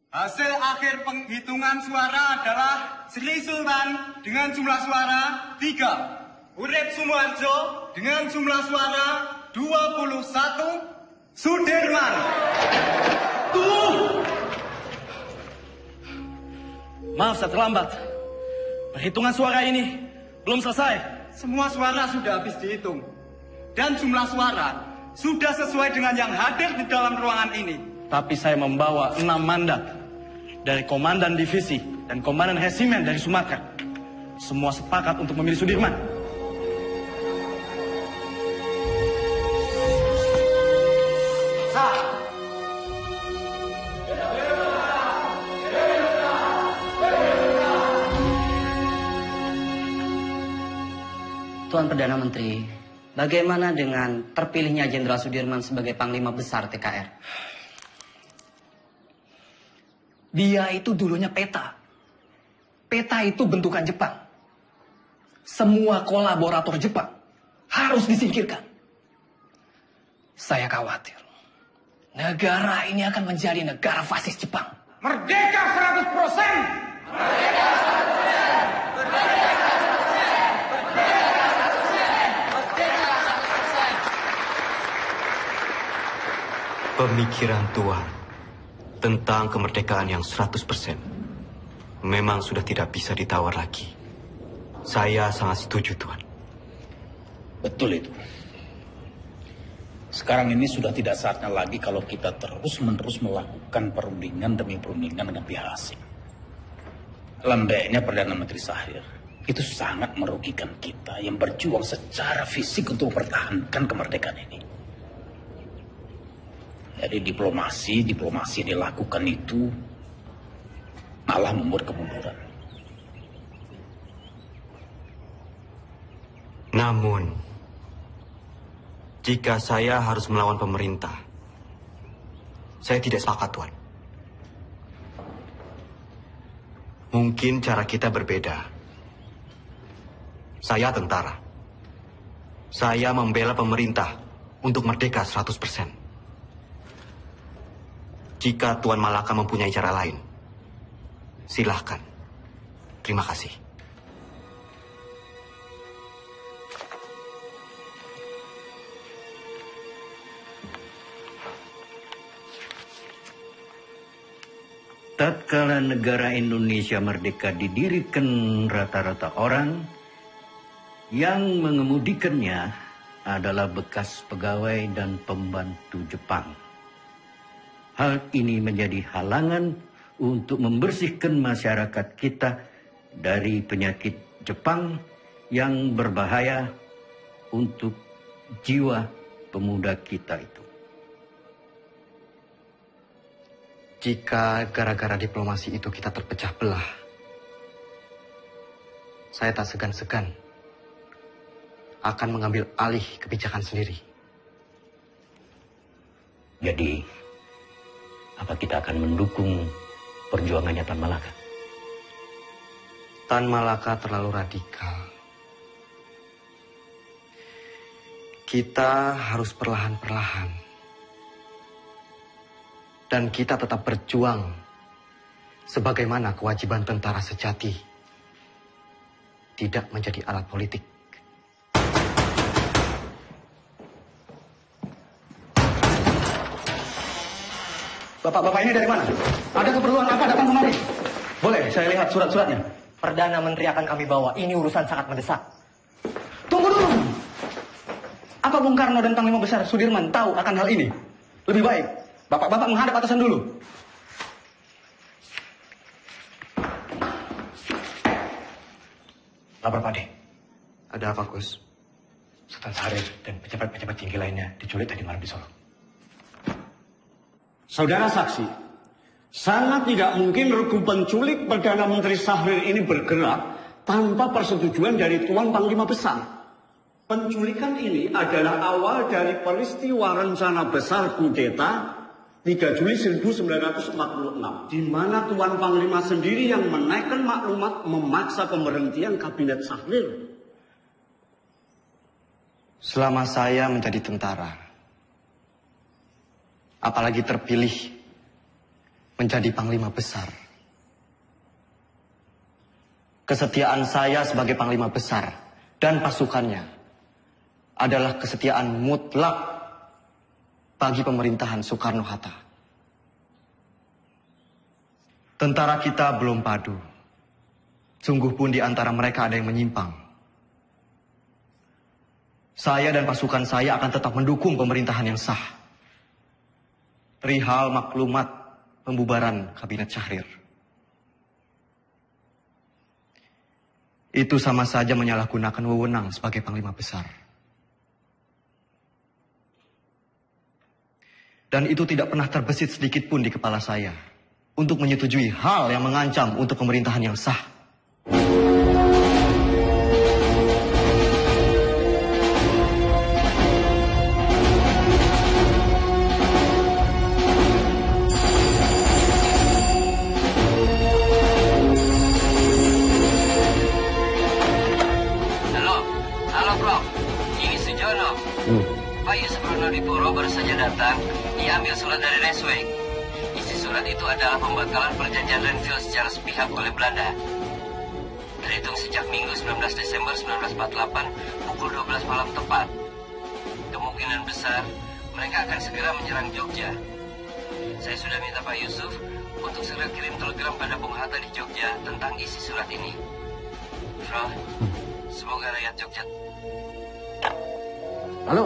Hasil akhir penghitungan suara adalah Sri Sultan dengan jumlah suara 3. Urip Sumoharjo dengan jumlah suara 21. Sudirman. Maaf saya terlambat. Perhitungan suara ini belum selesai. Semua suara sudah habis dihitung. Dan jumlah suara sudah sesuai dengan yang hadir di dalam ruangan ini. Tapi saya membawa 6 mandat dari komandan divisi dan komandan resimen dari Sumatera. Semua sepakat untuk memilih Sudirman. Tuan Perdana Menteri, bagaimana dengan terpilihnya Jenderal Sudirman sebagai Panglima Besar TKR? Dia itu dulunya peta. Peta itu bentukan Jepang. Semua kolaborator Jepang harus disingkirkan. Saya khawatir negara ini akan menjadi negara fasis Jepang. Merdeka 100%! Merdeka 100%! Merdeka 100%! Pemikiran Tuan tentang kemerdekaan yang 100% memang sudah tidak bisa ditawar lagi. Saya sangat setuju, Tuan. Betul itu. Sekarang ini sudah tidak saatnya lagi kalau kita terus-menerus melakukan perundingan demi perundingan dengan pihak asing. Landainya Perdana Menteri Sahrir itu sangat merugikan kita yang berjuang secara fisik untuk mempertahankan kemerdekaan ini. Jadi diplomasi yang dilakukan itu malah membuat kemunduran. Namun, jika saya harus melawan pemerintah, saya tidak sepakat, Tuan. Mungkin cara kita berbeda. Saya tentara. Saya membela pemerintah untuk merdeka 100%. Jika Tuan Malaka mempunyai cara lain, silahkan. Terima kasih. Tatkala negara Indonesia merdeka didirikan rata-rata orang yang mengemudikannya adalah bekas pegawai dan pembantu Jepang. Hal ini menjadi halangan untuk membersihkan masyarakat kita dari penyakit Jepang yang berbahaya untuk jiwa pemuda kita itu. Jika gara-gara diplomasi itu kita terpecah belah, saya tak segan-segan akan mengambil alih kebijakan sendiri. Jadi, apa kita akan mendukung perjuangannya Tan Malaka? Tan Malaka terlalu radikal. Kita harus perlahan-perlahan. Dan kita tetap berjuang sebagaimana kewajiban tentara sejati. Tidak menjadi alat politik. Bapak-bapak ini dari mana? Ada keperluan apa datang kemari? Boleh saya lihat surat-suratnya? Perdana Menteri akan kami bawa. Ini urusan sangat mendesak. Tunggu dulu. Apa Bung Karno dan Panglima Besar Sudirman tahu akan hal ini? Lebih baik Bapak-bapak menghadap atasan dulu. Lapor Pak De. Ada apa, Gus? Sultan Syarif dan pejabat-pejabat tinggi lainnya diculik tadi malam di Solo. Saudara saksi, sangat tidak mungkin regu penculik Perdana Menteri Sahrir ini bergerak tanpa persetujuan dari Tuan Panglima Besar. Penculikan ini adalah awal dari peristiwa rencana besar kudeta 3 Juli 1946, di mana Tuan Panglima sendiri yang menaikkan maklumat memaksa pemberhentian kabinet Sahrir. Selama saya menjadi tentara, apalagi terpilih menjadi panglima besar. Kesetiaan saya sebagai panglima besar dan pasukannya adalah kesetiaan mutlak bagi pemerintahan Soekarno-Hatta. Tentara kita belum padu. Sungguh pun di antara mereka ada yang menyimpang. Saya dan pasukan saya akan tetap mendukung pemerintahan yang sah. Perihal maklumat pembubaran Kabinet Syahrir. Itu sama saja menyalahgunakan wewenang sebagai panglima besar. Dan itu tidak pernah terbesit sedikit pun di kepala saya untuk menyetujui hal yang mengancam untuk pemerintahan yang sah. Halo bro, ini Sujono. Pak Yusuf Pronodipuro baru saja datang. Dia ambil surat dari Resweg. Isi surat itu adalah pembatalan perjanjian Renville secara sepihak oleh Belanda. Terhitung sejak Minggu 19 Desember 1948 pukul 12 malam tepat. Kemungkinan besar mereka akan segera menyerang Jogja. Saya sudah minta Pak Yusuf untuk segera kirim telegram pada Bung Hatta di Jogja tentang isi surat ini. Bro, semoga rakyat Jogja. Halo?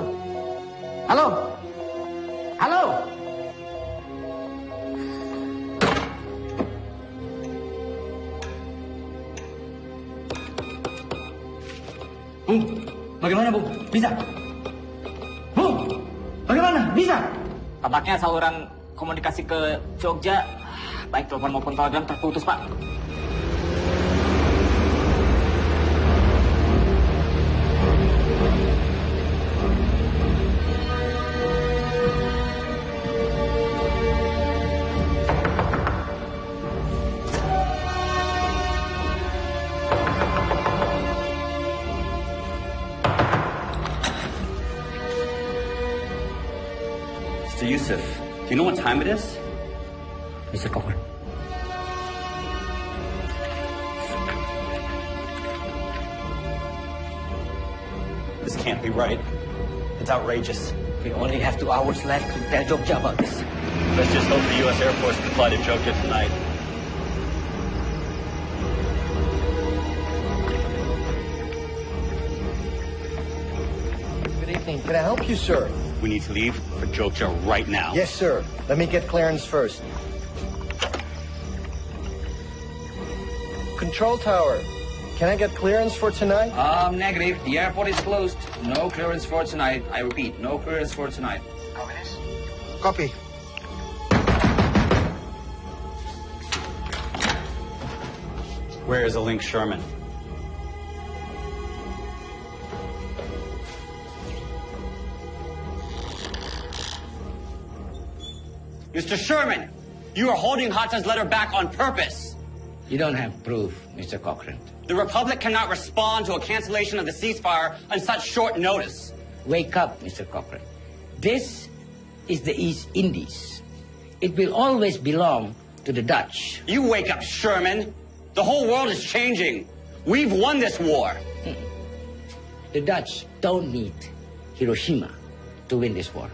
Halo? Halo? Bung, bagaimana Bung? Bisa? Bung, bagaimana? Bisa? Tampaknya saluran komunikasi ke Jogja, baik telepon maupun telegram terputus, Pak. Mr. Yusuf, do you know what time it is? Mr. Cochran. This can't be right. It's outrageous. We only have 2 hours left to tell Jogja about this. Let's just hope the U.S. Air Force can fly to Jogja tonight. Good evening. Can I help you, sir? We need to leave for Jogja right now. Yes, sir. Let me get clearance first. Control tower. Can I get clearance for tonight? Negative. The airport is closed. No clearance for tonight. I repeat, no clearance for tonight. Copy this? Copy. Where is a Link Sherman? Mr. Sherman, you are holding Hatta's letter back on purpose. You don't have proof, Mr. Cochran. The Republic cannot respond to a cancellation of the ceasefire on such short notice. Wake up, Mr. Cochran. This is the East Indies. It will always belong to the Dutch. You wake up, Sherman. The whole world is changing. We've won this war. The Dutch don't need Hiroshima to win this war.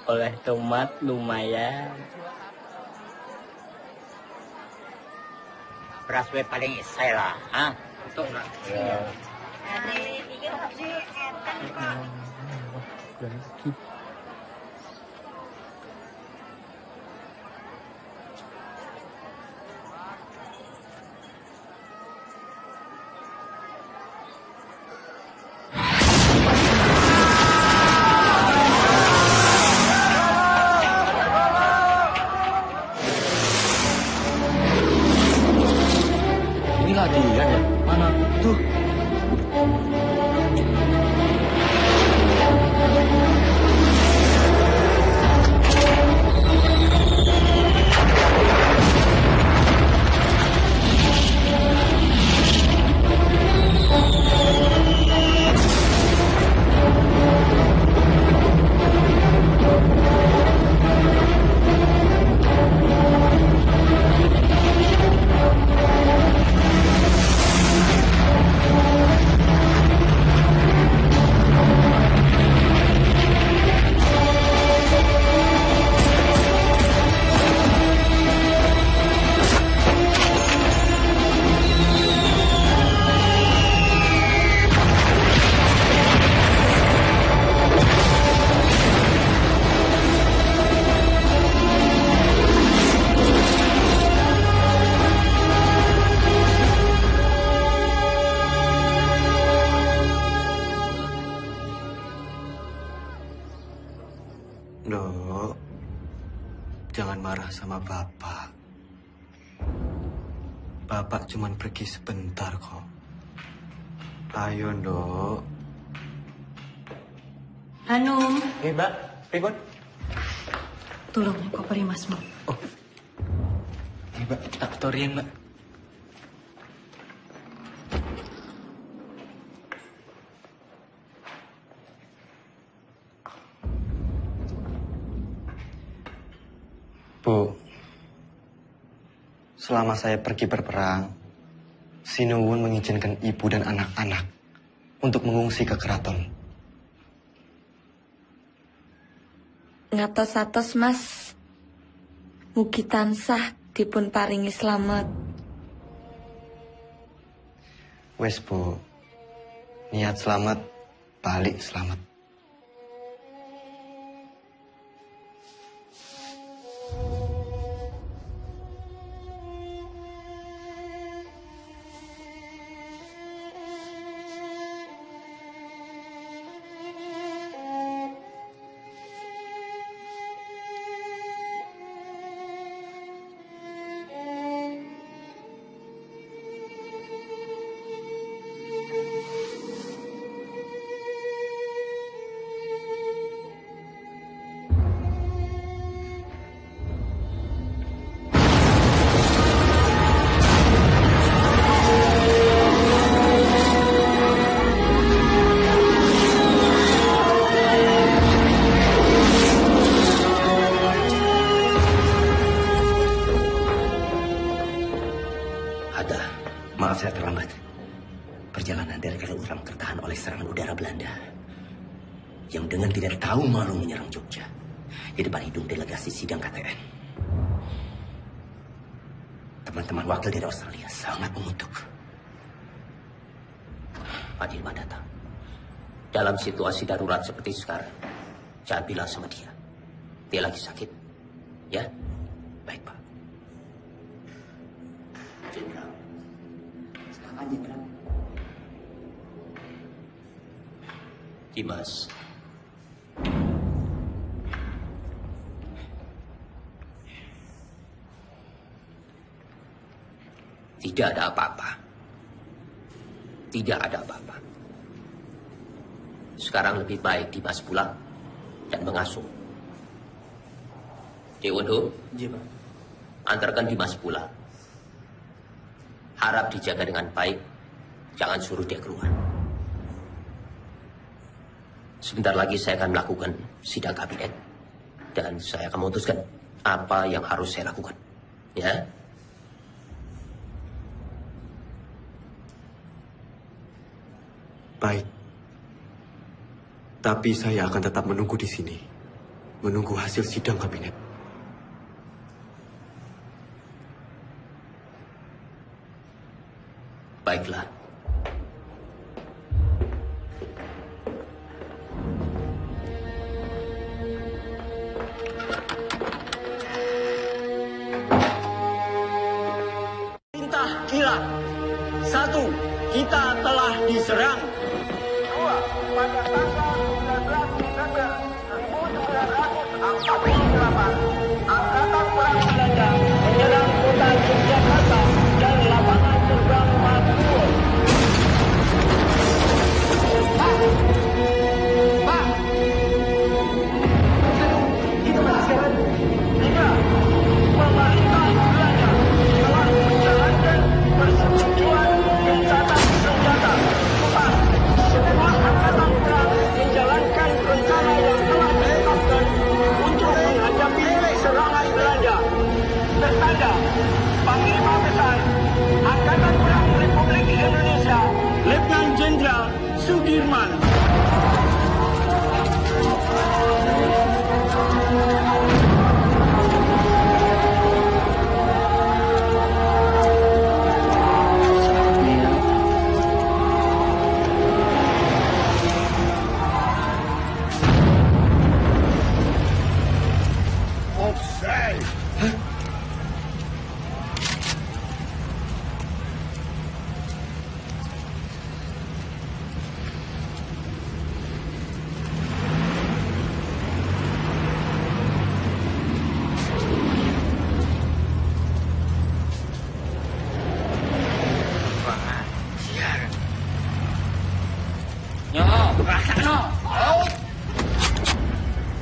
Oleh tomat lumayan. Beras gue paling isai lah, ah. Itu enggak. Ya. Inilah dia ya. Mana? Tuh. Nduk, jangan marah sama Bapak. Bapak cuman pergi sebentar kok. Ayo, Nduk. Hanum. Mbak, pripun? Tolong koperi Masmu. Mbak, tak torian, Mbak. Bu, selama saya pergi berperang, Sinuwun mengizinkan ibu dan anak-anak untuk mengungsi ke keraton. Ngatos-atos Mas, mugi tansah dipun paringi slamet. Wes Bu, niat selamat, balik selamat. Maaf saya terlambat. Perjalanan dari Kaliurang tertahan oleh serangan udara Belanda yang dengan tidak tahu malu menyerang Jogja di depan hidung delegasi sidang KTN. Teman-teman wakil dari Australia sangat mengutuk. Pak Dirman datang. Dalam situasi darurat seperti sekarang, jangan bilang sama dia. Dia lagi sakit. Ya? Baik, Pak. Jenderal. Silakan, Jenderal. Dimas. Tidak ada apa-apa. Tidak ada apa-apa. Sekarang lebih baik Dimas pulang dan mengasuh. Dewondo, antarkan Dimas pulang. Harap dijaga dengan baik. Jangan suruh dia keluar. Sebentar lagi saya akan melakukan sidang kabinet. Dan saya akan memutuskan apa yang harus saya lakukan. Ya? Baik. Tapi saya akan tetap menunggu di sini. Menunggu hasil sidang kabinet. Baiklah. Perintah kilat. 1. Kita telah diserang. 2. Pada tanggal 19 Desember 1948, Angkatan Perang Belanda menyerang kota Yogyakarta dan lapangan terbang Madiun. Pak! Itu Pak. 3. Pemerintah Belanda telah menjalankan persetujuan gencatan senjata. 4. Semua angkatan perang menjalankan rencana yang telah ditetapkan untuk menghadapi serangan Belanda. Tertanda, Panglima Besar Angkatan Perang Republik Indonesia, Letnan Jenderal Sudirman.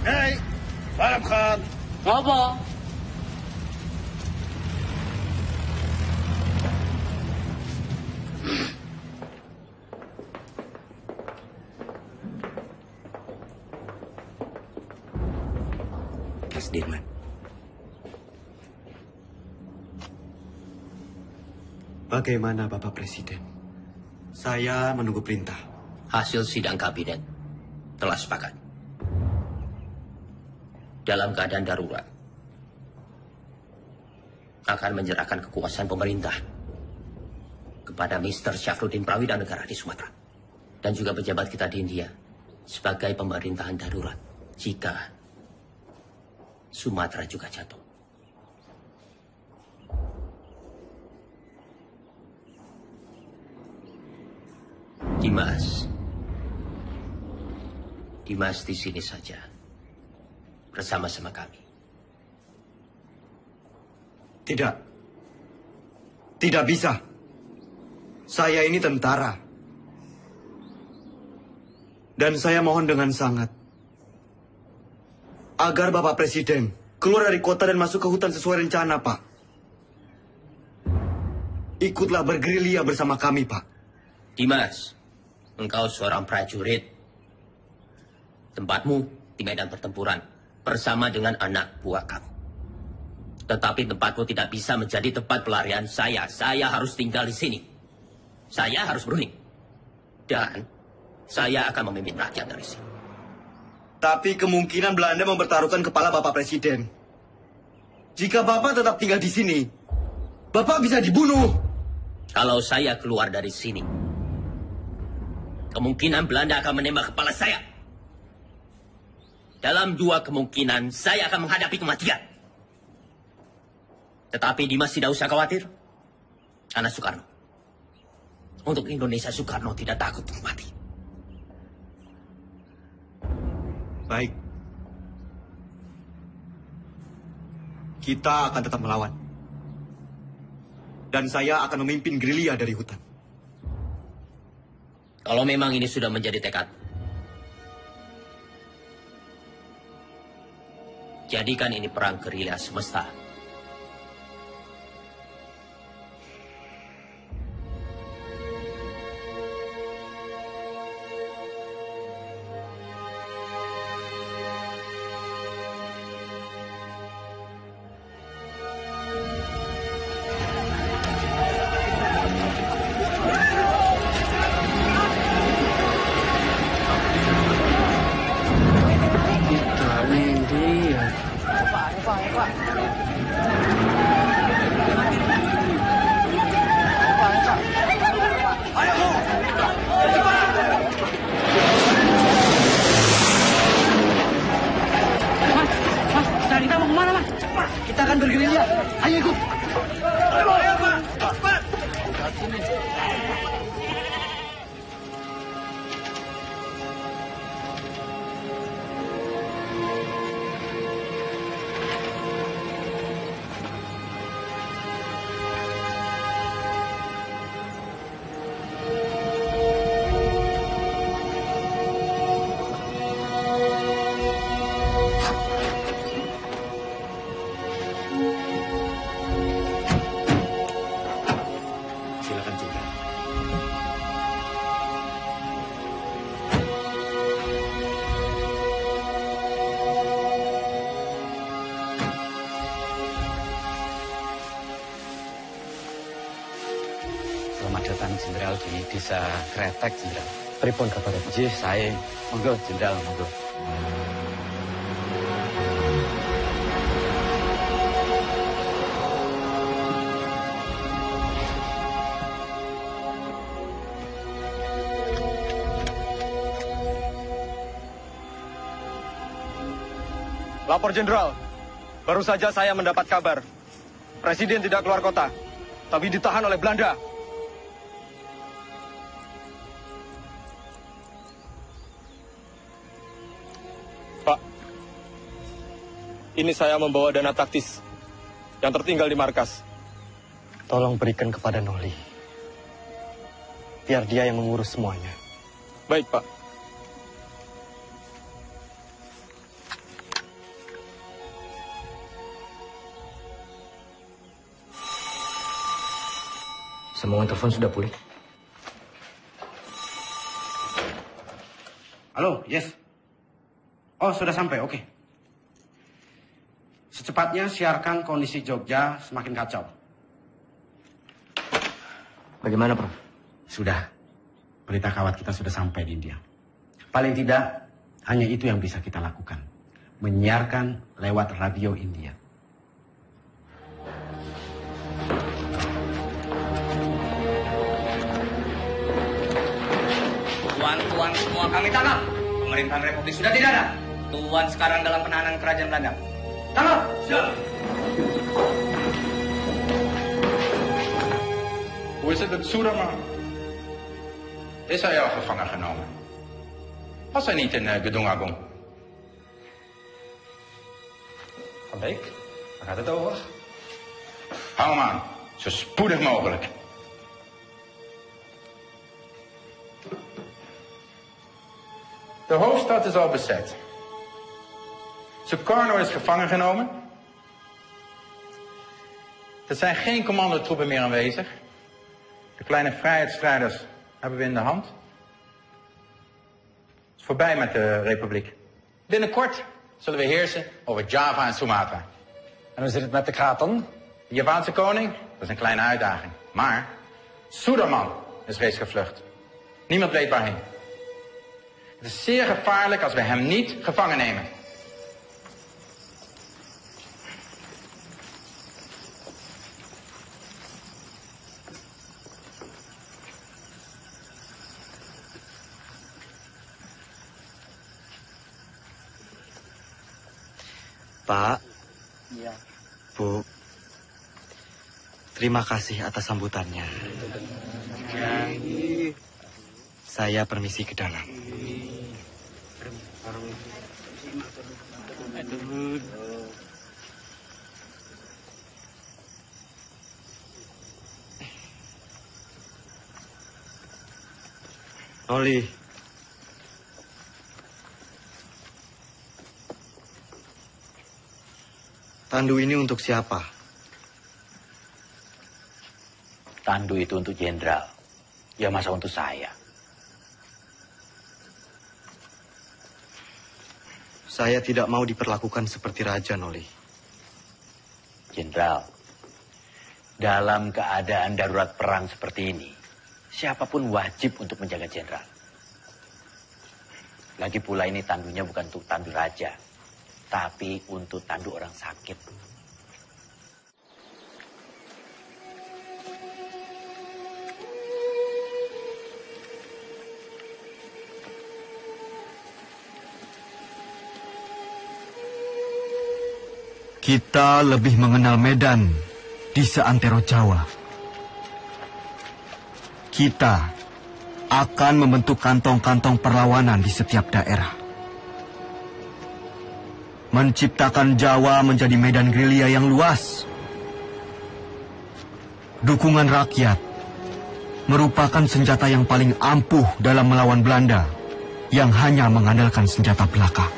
Hei, Arab Khan. Apa? Mas Dirman. Bagaimana Bapak Presiden? Saya menunggu perintah. Hasil sidang kabinet telah sepakat. Dalam keadaan darurat, akan menyerahkan kekuasaan pemerintah kepada Mr. Syafruddin Prawira Negara di Sumatera. Dan juga pejabat kita di India sebagai pemerintahan darurat jika Sumatera juga jatuh. Dimas di sini saja bersama-sama kami. Tidak. Tidak bisa. Saya ini tentara. Dan saya mohon dengan sangat agar Bapak Presiden keluar dari kota dan masuk ke hutan sesuai rencana, Pak. Ikutlah bergerilya bersama kami, Pak. Dimas, engkau seorang prajurit. Tempatmu di medan pertempuran bersama dengan anak buah kamu. Tetapi tempatmu tidak bisa menjadi tempat pelarian saya. Saya harus tinggal di sini. Saya harus berunding. Dan saya akan memimpin rakyat dari sini. Tapi kemungkinan Belanda mempertaruhkan kepala Bapak Presiden. Jika Bapak tetap tinggal di sini, Bapak bisa dibunuh. Kalau saya keluar dari sini, kemungkinan Belanda akan menembak kepala saya. Dalam dua kemungkinan, saya akan menghadapi kematian. Tetapi Dimas tidak usah khawatir. Karena Soekarno. Untuk Indonesia, Soekarno tidak takut untuk mati. Baik. Kita akan tetap melawan. Dan saya akan memimpin gerilya dari hutan. Kalau memang ini sudah menjadi tekad, jadikan ini perang gerilya semesta. Jenderal di desa Kretek, Jenderal. Pripun kabar? Jih, saya. Monggo, Jenderal, monggo. Lapor Jenderal, baru saja saya mendapat kabar. Presiden tidak keluar kota, tapi ditahan oleh Belanda. Pak, ini saya membawa dana taktis yang tertinggal di markas. Tolong berikan kepada Noli. Biar dia yang mengurus semuanya. Baik, Pak. Sambungan telepon sudah pulih. Halo, yes. Oh, sudah sampai, oke. Secepatnya siarkan kondisi Jogja semakin kacau. Bagaimana, Prof? Sudah. Berita kawat kita sudah sampai di India. Paling tidak, hanya itu yang bisa kita lakukan. Menyiarkan lewat radio India. Tuan-tuan semua kami tangkap. Pemerintahan Republik sudah tidak ada. Tuan sekarang dalam penahanan kerajaan Belanda. Tangkap! Siap! Hoe is het met Soerama? Is hij al gevangen genomen? Was hij niet in Gedung Agung? Van Beek, waar gaat het over? Hou hem aan, zo spoedig mogelijk. De hoofdstad is al bezet. Sukarno is gevangen genomen. Er zijn geen commandotroepen meer aanwezig. De kleine vrijheidsstrijders hebben we in de hand. Het is voorbij met de republiek. Binnenkort zullen we heersen over Java en Sumatra. En hoe zit het met de Kraton? De Javaanse koning, dat is een kleine uitdaging. Maar Suderman is reeds gevlucht. Niemand weet waarheen. Het is zeer gevaarlijk als we hem niet gevangen nemen. Pak, Iya. Bu, terima kasih atas sambutannya. Saya permisi ke dalam. Oli, tandu ini untuk siapa? Tandu itu untuk jenderal. Ya masa untuk saya. Saya tidak mau diperlakukan seperti raja, Noli. Jenderal, dalam keadaan darurat perang seperti ini, siapapun wajib untuk menjaga jenderal. Lagi pula ini tandunya bukan untuk tandu raja, tapi untuk tandu orang sakit. Kita lebih mengenal Medan di seantero Jawa. Kita akan membentuk kantong-kantong perlawanan di setiap daerah. Menciptakan Jawa menjadi medan gerilya yang luas. Dukungan rakyat merupakan senjata yang paling ampuh dalam melawan Belanda yang hanya mengandalkan senjata belaka.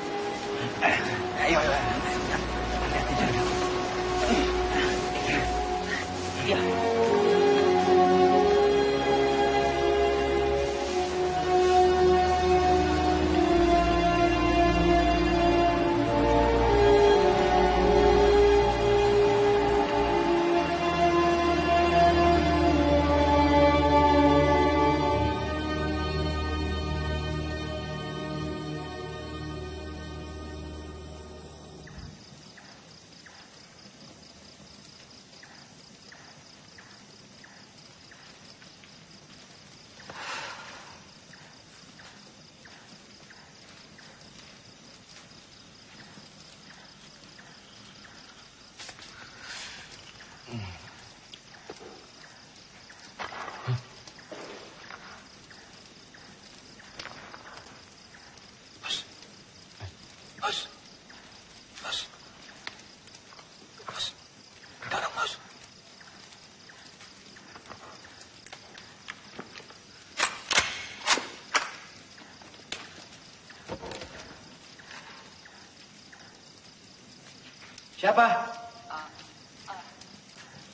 Siapa?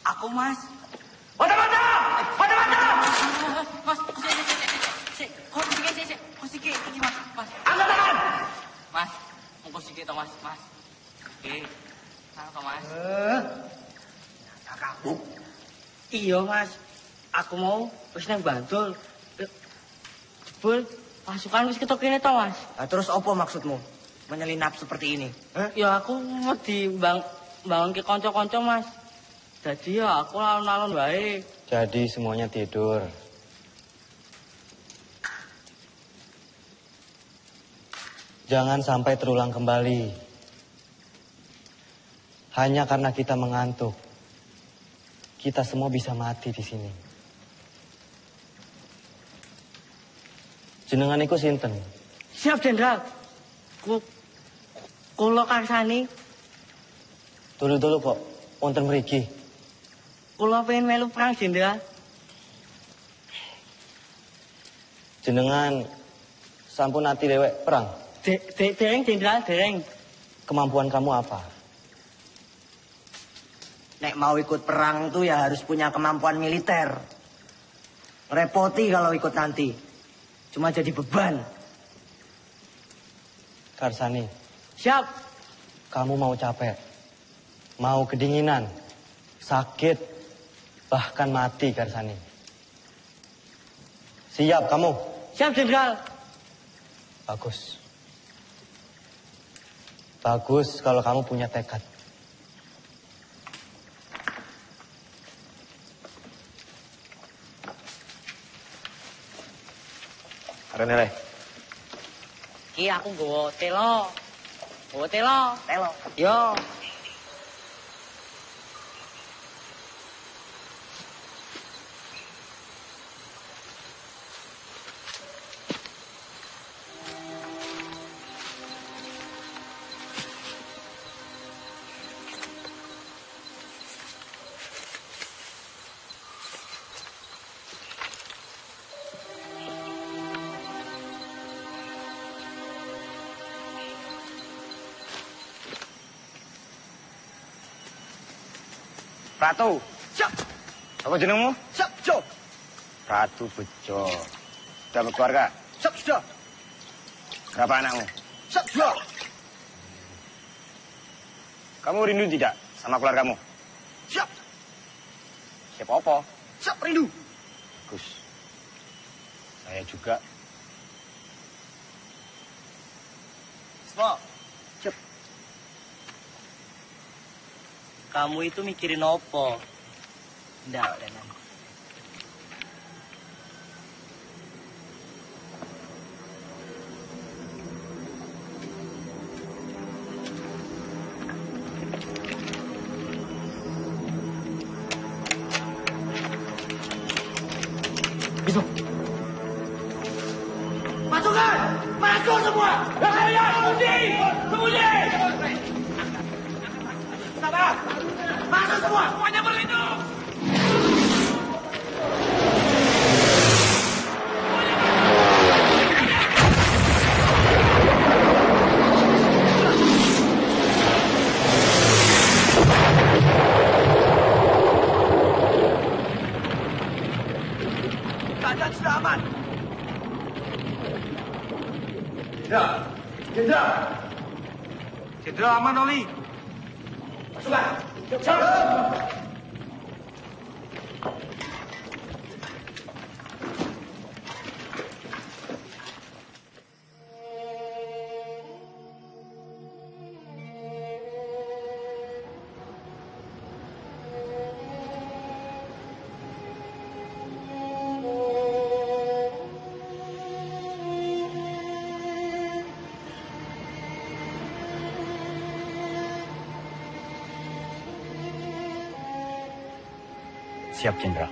Aku, Mas. Mata-mata! Mata-mata! Iki mas. Angkat tangan! Mas, monggo sikit to mas. Oke. Apa mas? Kakakku. Iya mas. Aku mau wis nang Bantul. Jebul pasukan wis ketok kene to mas. Terus apa maksudmu? Menyelinap seperti ini? Ya aku wedi bangun ke kanca-kanca mas. Jadi ya aku alon-alon wae. Jadi semuanya tidur. Jangan sampai terulang kembali. Hanya karena kita mengantuk, kita semua bisa mati di sini. Jenengan iku sinten? Siap, Jenderal. Kula karsani. Dulu kok, wonten mriki. Kula pengen melu perang, Jenderal. Jenengan sampun ati dewek perang? Dereng, Jenderal, dereng. Kemampuan kamu apa? Nek mau ikut perang tuh ya harus punya kemampuan militer. Repoti kalau ikut nanti. Cuma jadi beban. Karsani. Siap. Kamu mau capek, mau kedinginan, sakit, bahkan mati, Karsani. Siap kamu? Siap, Jenderal. Bagus. Bagus kalau kamu punya tekad. Renele. Iki aku nggawa telo. Telo. Yo. Ratu. Siap. Apa jenengmu? Siap, Jo. Ratu Bejo. Sudah berkeluarga? Siap, sudah. Berapa anakmu? Siap, sudah. Kamu rindu tidak sama keluargamu? Siap. Siap apa? Siap, rindu. Bagus. Saya juga. Semua. Siap. Kamu itu mikirin apa? Nggak, Lenan. Bisa. Pasukan! Maju semua! Kalian sembunyi! Sabar! Masuk semua! Semuanya berlindung! Keadaan sudah aman. Jenderal aman, Oli. Pasukan! Siap, Jenderal.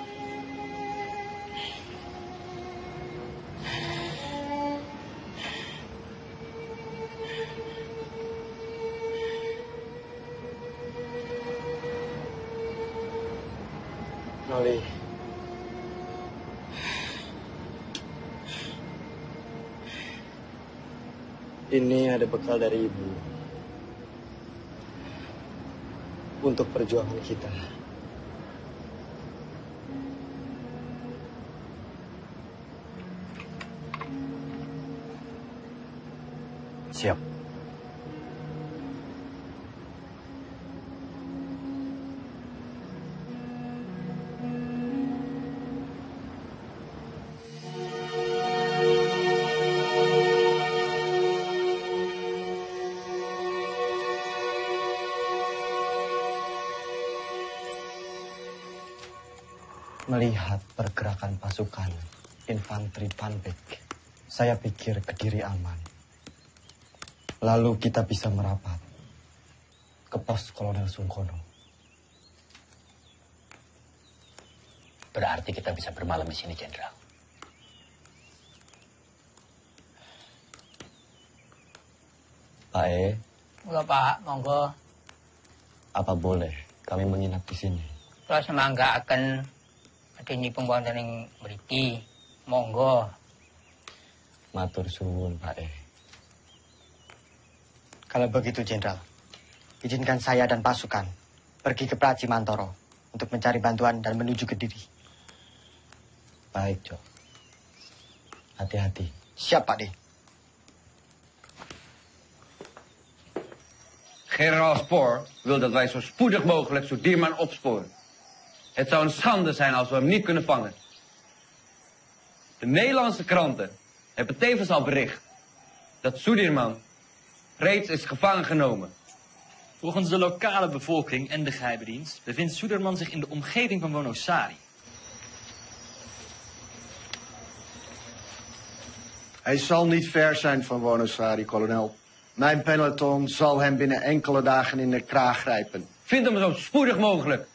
Noli. Ini ada bekal dari Ibu. Untuk perjuangan kita. Siap. Melihat pergerakan pasukan infanteri Panpek, saya pikir Kediri aman. Lalu kita bisa merapat ke pos Kolonel Sungkono. Berarti kita bisa bermalam di sini, Jenderal. Pak E, Enggak, Pak. Monggo. apa boleh kami menginap di sini? Terus semangga akan adini pembuatan yang beriki. Monggo. Matur suwun, Pak E. Kalau begitu, Jenderal, izinkan saya dan pasukan pergi ke Praji Mantoro untuk mencari bantuan dan menuju Kediri. Baik, Jo. Hati-hati. Siap, Pak D. Generaal Spoor wil dat wij zo spoedig mogelijk Sudirman opsporen. Het zou een schande zijn als we hem niet kunnen vangen. De Nederlandse kranten hebben tevens al bericht dat Sudirman reeds is gevangen genomen. Volgens de lokale bevolking en de geheime dienst bevindt Sudirman zich in de omgeving van Wonosari. Hij zal niet ver zijn van Wonosari, kolonel. Mijn peloton zal hem binnen enkele dagen in de kraag grijpen. Vind hem zo spoedig mogelijk.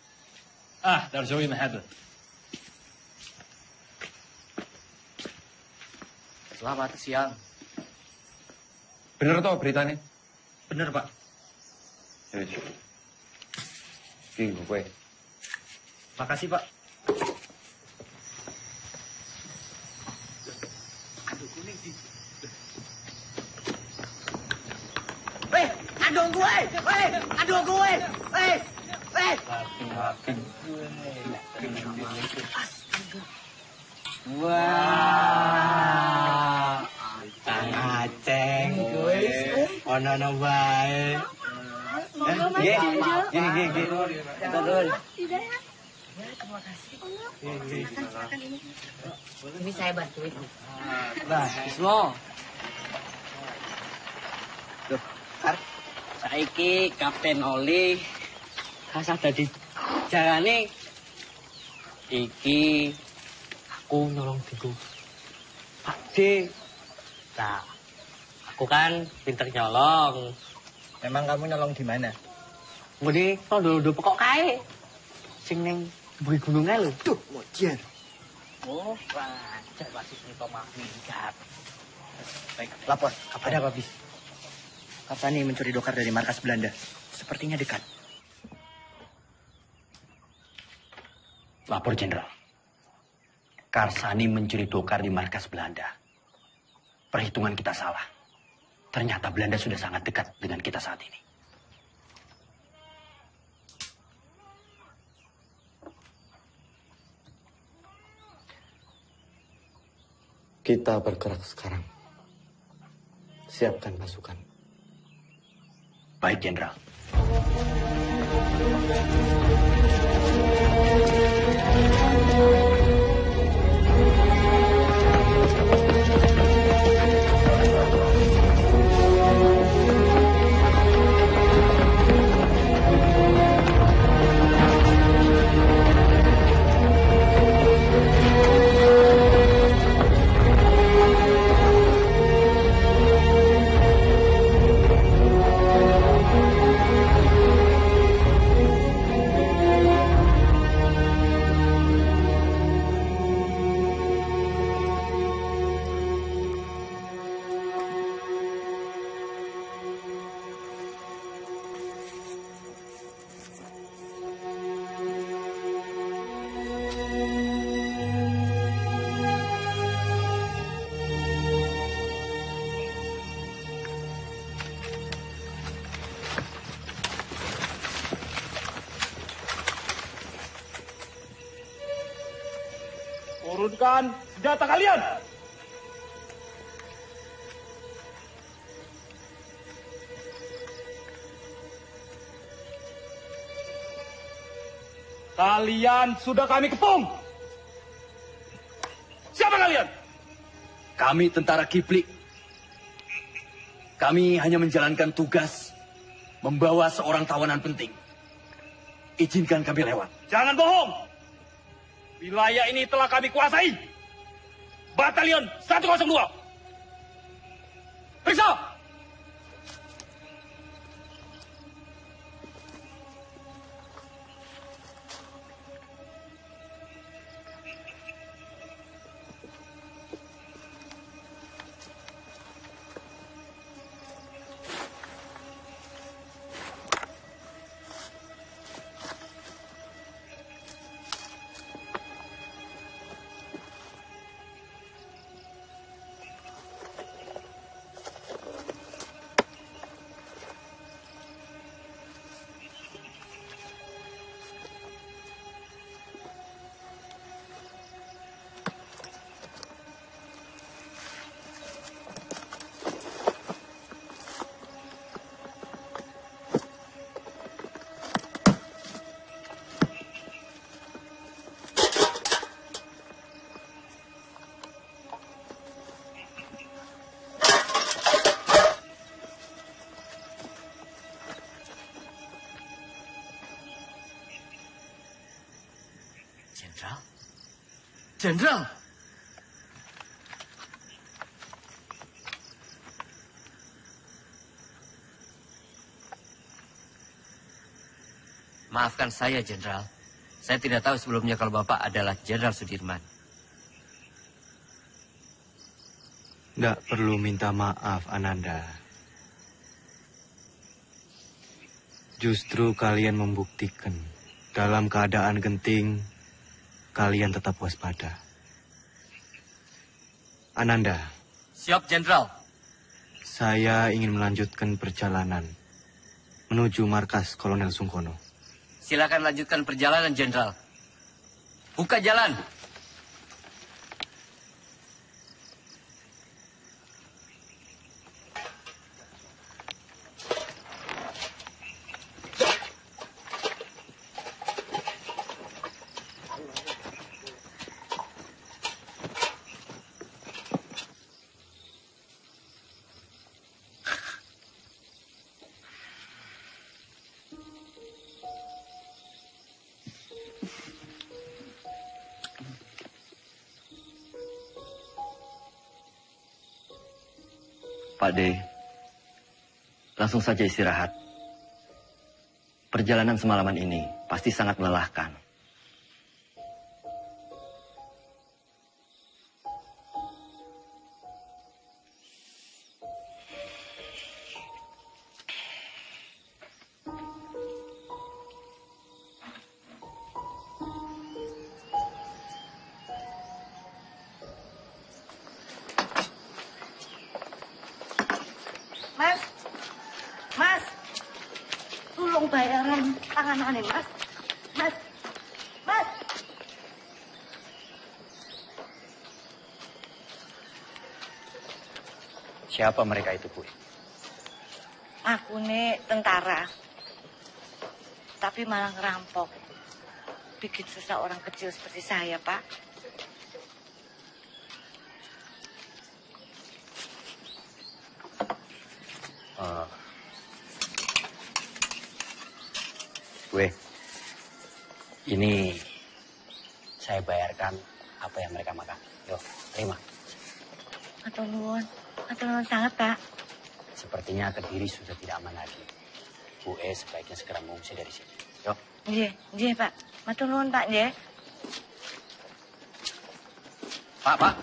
Ah, daar zul je me hebben. Selamat siang. Bener toh beritanya? Bener, Pak. Gini gue. Makasih, Pak. Aduh gue! Aduh gue! Wah, Kang Aceng, ono bae. Gini. Turun. Terima kasih. Silakan ini. Ini saya bantuin. Nah, Bismo. Duh, saiki Kapten Oli kasah dadi jalane iki aku nolong diku Pak D. Nah, aku kan pinter nyolong. Memang kamu nyolong di mana? Mudi tondo pokok kae. Sing ning buri gununge lho. Tuh, mojer. Oh, wajar wasit nih Pak Minggat. Baik, lapor. Ada apa, Bis? Karsani mencuri dokar dari markas Belanda. Sepertinya dekat. Lapor, Jenderal. Karsani mencuri dokar di markas Belanda. Perhitungan kita salah. Ternyata Belanda sudah sangat dekat dengan kita saat ini. Kita bergerak sekarang. Siapkan pasukan. Baik, Jenderal. Turunkan senjata kalian! Kalian sudah kami kepung. Siapa kalian? Kami tentara Kipli. Kami hanya menjalankan tugas membawa seorang tawanan penting. Izinkan kami lewat. Jangan bohong. Wilayah ini telah kami kuasai. Batalion 102. Periksa. Jenderal. Maafkan saya, Jenderal. Saya tidak tahu sebelumnya kalau Bapak adalah Jenderal Sudirman. Nggak perlu minta maaf, Ananda. Justru kalian membuktikan dalam keadaan genting, kalian tetap waspada. Ananda. Siap, Jenderal. Saya ingin melanjutkan perjalanan menuju markas Kolonel Sungkono. Silakan lanjutkan perjalanan, Jenderal. Buka jalan. Pak D, langsung saja istirahat. Perjalanan semalaman ini pasti sangat melelahkan. Mas, tolong bayaran tanganannya, Mas. Mas. Siapa mereka itu, Bu? Aku nih tentara, tapi malah ngerampok. Bikin susah orang kecil seperti saya, Pak. Gue, ini saya bayarkan apa yang mereka makan. Yuk, terima. Atau nuwun sangat, Pak. Sepertinya Kediri sudah tidak aman lagi. Bu sebaiknya segera mengungsi dari sini. Yuk. Nggih, Pak. Matur nuwun, Pak, nggih. Pak,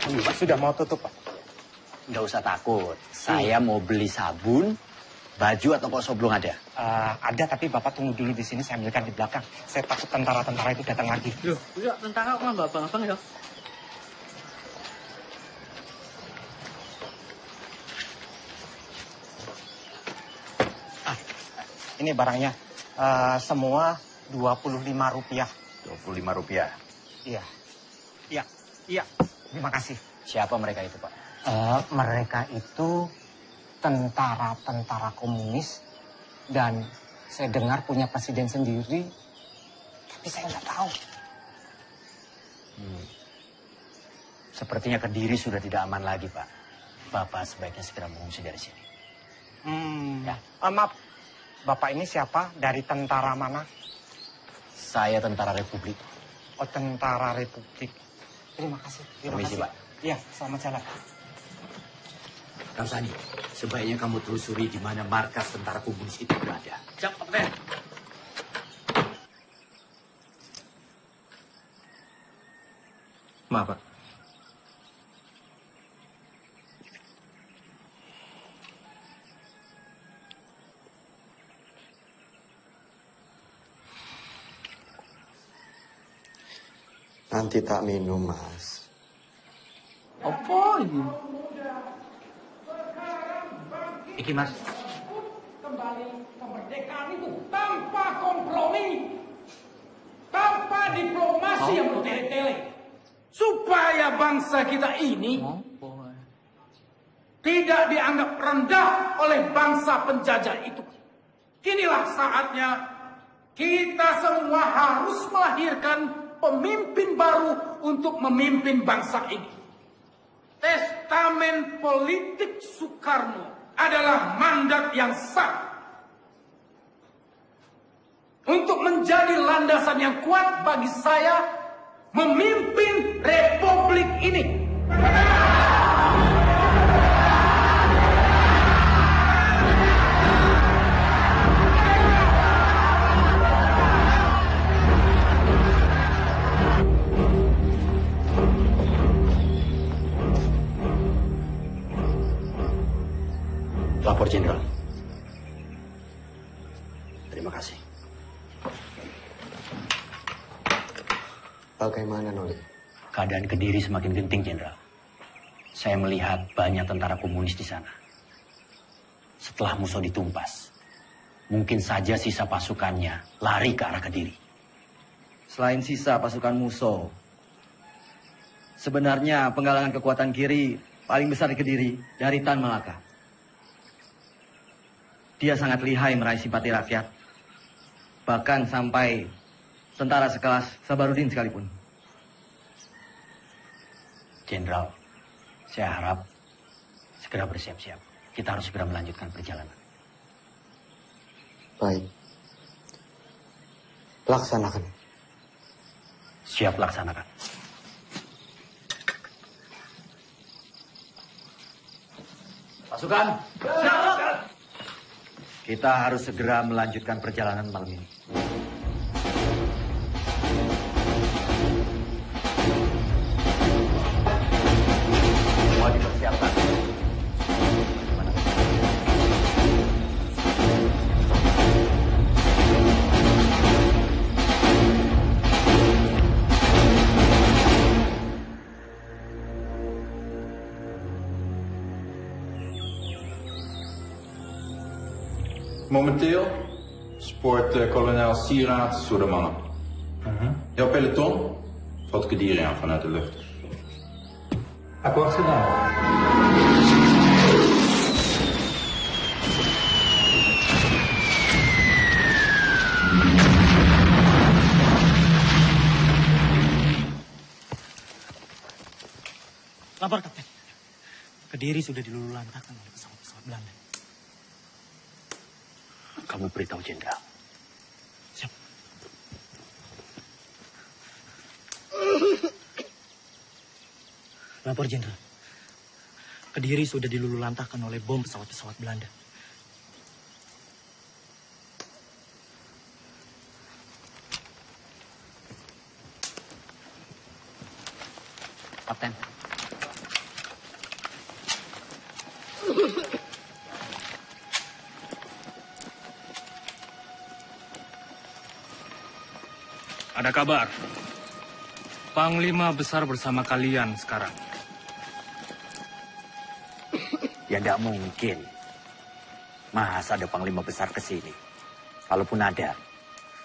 tunggu, Pak. Sudah mau tutup, Pak. Nggak usah takut. Saya mau beli sabun, baju atau kok belum ada? Ada, tapi Bapak tunggu dulu di sini, saya ambilkan di belakang. Saya takut tentara-tentara itu datang lagi. Loh, ya tentara kok nggak abang-abang ya? Ini barangnya. Semua Rp25. Rp25? Iya. Terima kasih. Siapa mereka itu, Pak? Mereka itu tentara-tentara komunis dan saya dengar punya presiden sendiri. Tapi saya nggak tahu. Sepertinya Kediri sudah tidak aman lagi, Pak. Bapak sebaiknya segera mengungsi dari sini. Ya. Maaf, Bapak ini siapa? Dari tentara mana? Saya tentara Republik. Oh, tentara Republik. Terima kasih. Permisi, Pak. Iya, selamat jalan. Karsani, sebaiknya kamu telusuri di mana markas tentara komunis itu berada. Siap, Kapten. Maaf, Pak. Nanti tak minum, Mas. Apa ini? Iki, Mas. Kembali kemerdekaan itu tanpa kompromi, tanpa diplomasi yang bertele-tele, supaya bangsa kita ini tidak dianggap rendah oleh bangsa penjajah itu. Inilah saatnya kita semua harus melahirkan pemimpin baru untuk memimpin bangsa ini. Testamen politik Soekarno adalah mandat yang sah untuk menjadi landasan yang kuat bagi saya memimpin republik ini. Lapor Jenderal. Terima kasih. Bagaimana, Noli? Keadaan Kediri semakin genting, Jenderal. Saya melihat banyak tentara komunis di sana. Setelah Musso ditumpas, mungkin saja sisa pasukannya lari ke arah Kediri. Selain sisa pasukan Musso, sebenarnya penggalangan kekuatan kiri paling besar di Kediri dari Tan Malaka. Dia sangat lihai meraih simpati rakyat. Bahkan sampai tentara sekelas Sabarudin sekalipun. Jenderal, saya harap segera bersiap-siap. Kita harus segera melanjutkan perjalanan. Baik. Laksanakan. Siap laksanakan. Pasukan. Kita harus segera melanjutkan perjalanan malam ini. Semua dipersiapkan. Momenteel spoort kolonel Sieraad Soedermannen. Jouw peloton valt Kediri aan vanuit de lucht. Akkoord gedaan. Lapor, Kapten. Kediri sudah dilululantakkan oleh pesawat-pesawat Belanda. Kamu beritahu Jenderal. Siap. Lapor, Jenderal. Kediri sudah dilululantakkan oleh bom pesawat-pesawat Belanda. Kapten. Ada kabar. Panglima besar bersama kalian sekarang. Ya tidak mungkin. Masa ada panglima besar ke sini? Kalaupun ada,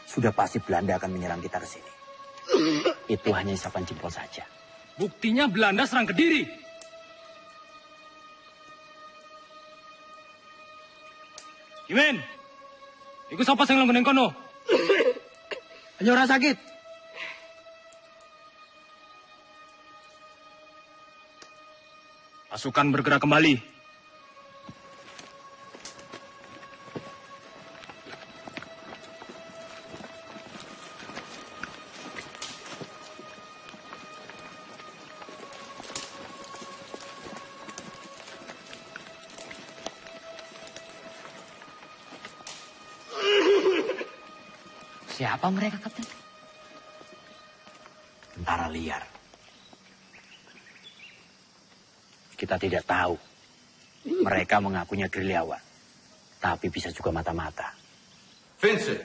sudah pasti Belanda akan menyerang kita ke sini. Itu hanya isapan jempol saja. Buktinya Belanda serang Kediri. Kimen, ikut siapa yang langgunin kono? Hanya orang sakit. Pasukan bergerak kembali. Siapa mereka, Kapten? Tentara liar. Kita tidak tahu. Mereka mengakunya gerilyawan. Tapi bisa juga mata-mata. Vincent,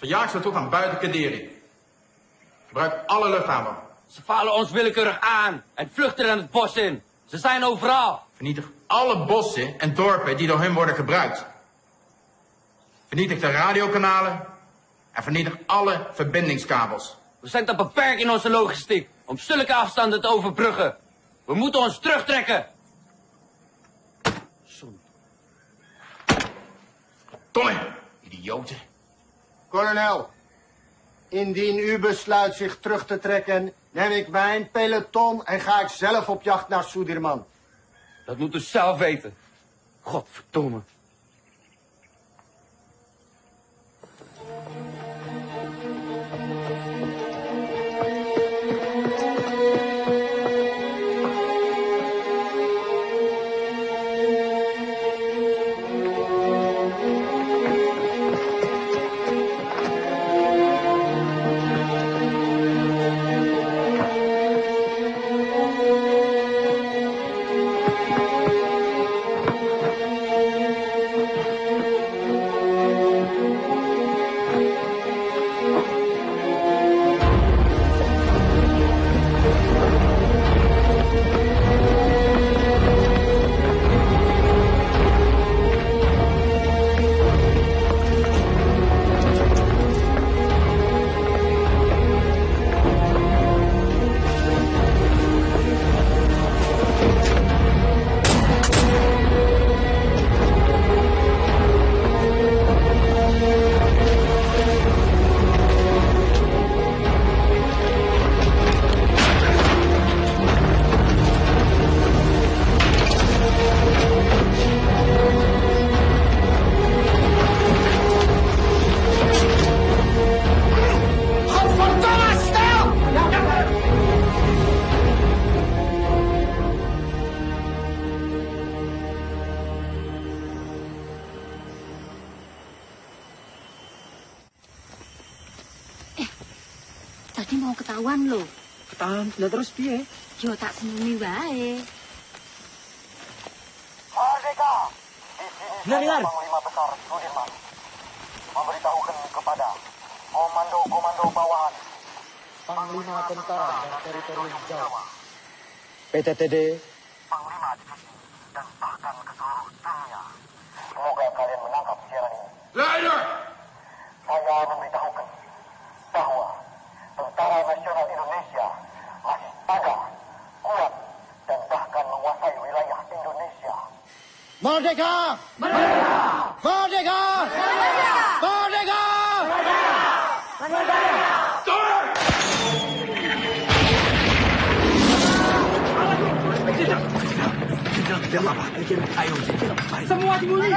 verjaag ze toe gaan buiten Kaderi. Gebruik alle luchthaven. Ze vallen ons willekeurig aan en vluchten dan het bos in. Ze zijn overal. Vernietig alle bossen en dorpen die door hun worden gebruikt. Vernietig de radiokanalen en vernietig alle verbindingskabels. We zijn te beperkt in onze logistiek om zulke afstanden te overbruggen. We moeten ons terugtrekken. Tomme, idioten. Kolonel, indien u besluit zich terug te trekken, neem ik mijn peloton en ga ik zelf op jacht naar Sudirman. Dat moet u zelf weten. Godverdomme. Tadi mau ketahuan loh. Ketahuan, lah terus piye? Yo tak seneni wae. Merdeka! Dengar. Panglima Besar Sudirman memberitahukan kepada komando-komando bawahan Panglima Tentara dan Teritorium Jawa, PTTD, Panglima Divisi, dan bahkan ke seluruh dunia. Semoga kalian menangkap siaran ini. Leider! Saya memberitahukan bahwa Tentara Nasional Indonesia masih ada, kuat, dan bahkan menguasai wilayah Indonesia. Merdeka! Merdeka! Merdeka! Merdeka! Merdeka! Merdeka! Tidak apa-apa. Ayo, semua dimulai.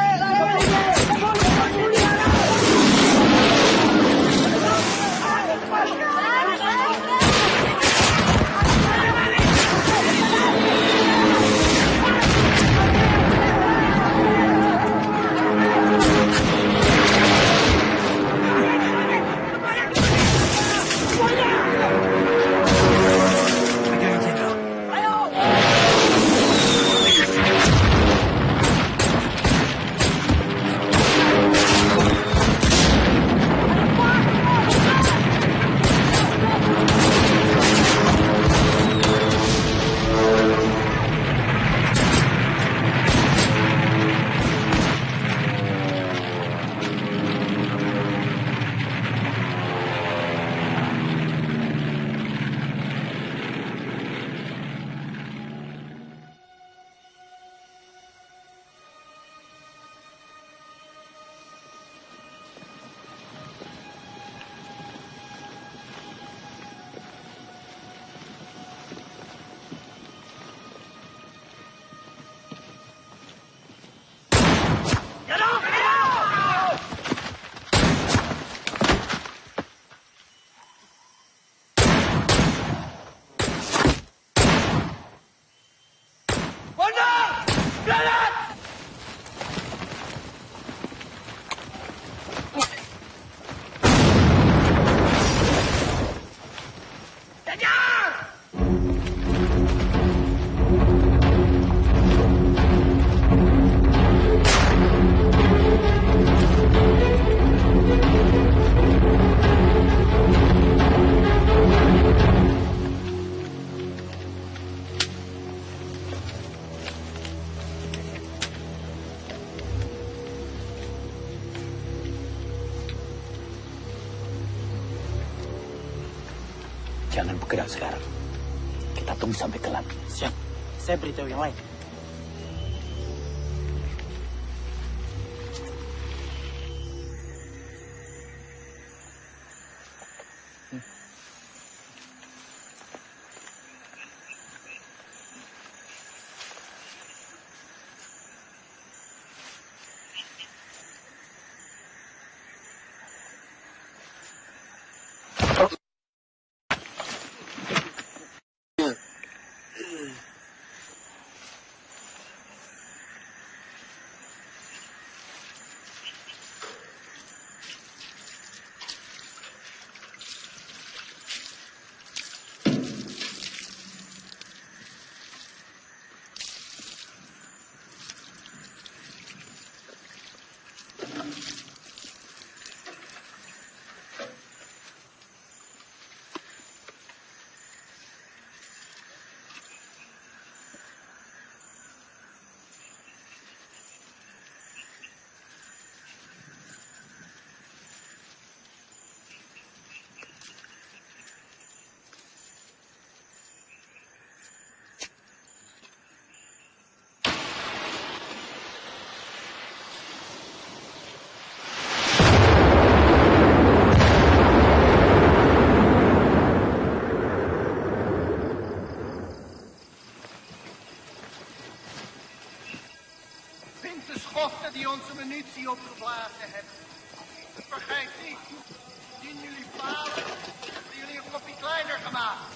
Jangan bergerak sekarang. Kita tunggu sampai gelap. Siap. Saya beritahu yang lain. Die onze munitie opgeblazen hebben. Vergeet niet, indien jullie falen, hebben jullie een kopje kleiner gemaakt.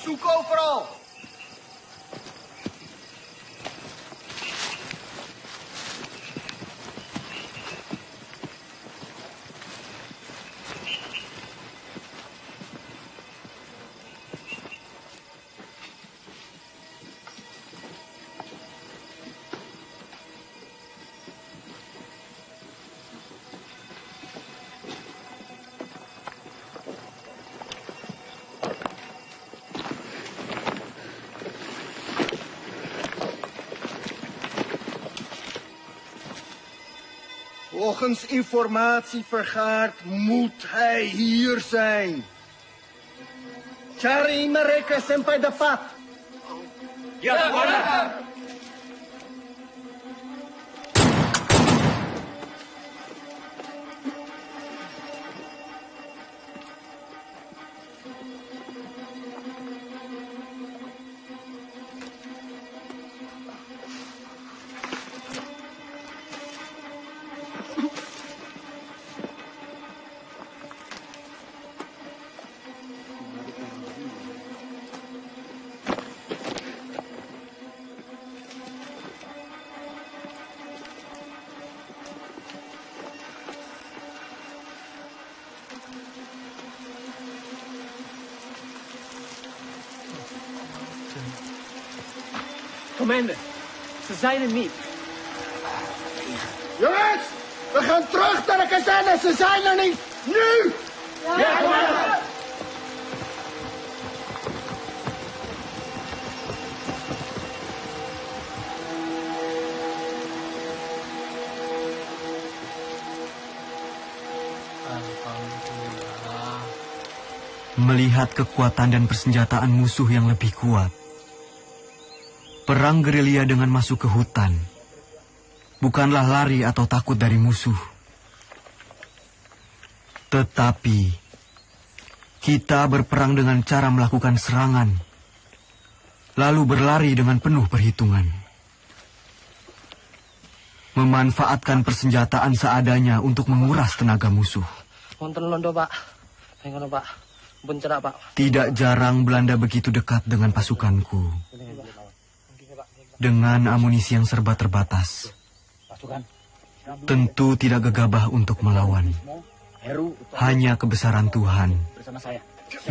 Zoek overal. Volgens informatie vergaard moet hij hier zijn. Cari mereka sampai dapat. Ya, Tuan. Commander, ze zijn er niet. Jongens, we gaan terug naar de kazerne. Ze zijn er niet. Nu! Ja, commander! Melihat kekuatan dan persenjataan musuh yang lebih kuat, perang gerilya dengan masuk ke hutan bukanlah lari atau takut dari musuh. Tetapi kita berperang dengan cara melakukan serangan, lalu berlari dengan penuh perhitungan. Memanfaatkan persenjataan seadanya untuk menguras tenaga musuh. Wonten londo, Pak. Ngono, Pak. Pun cerak, Pak. Tidak jarang Belanda begitu dekat dengan pasukanku. Dengan amunisi yang serba terbatas, tentu tidak gegabah untuk melawan. Hanya kebesaran Tuhan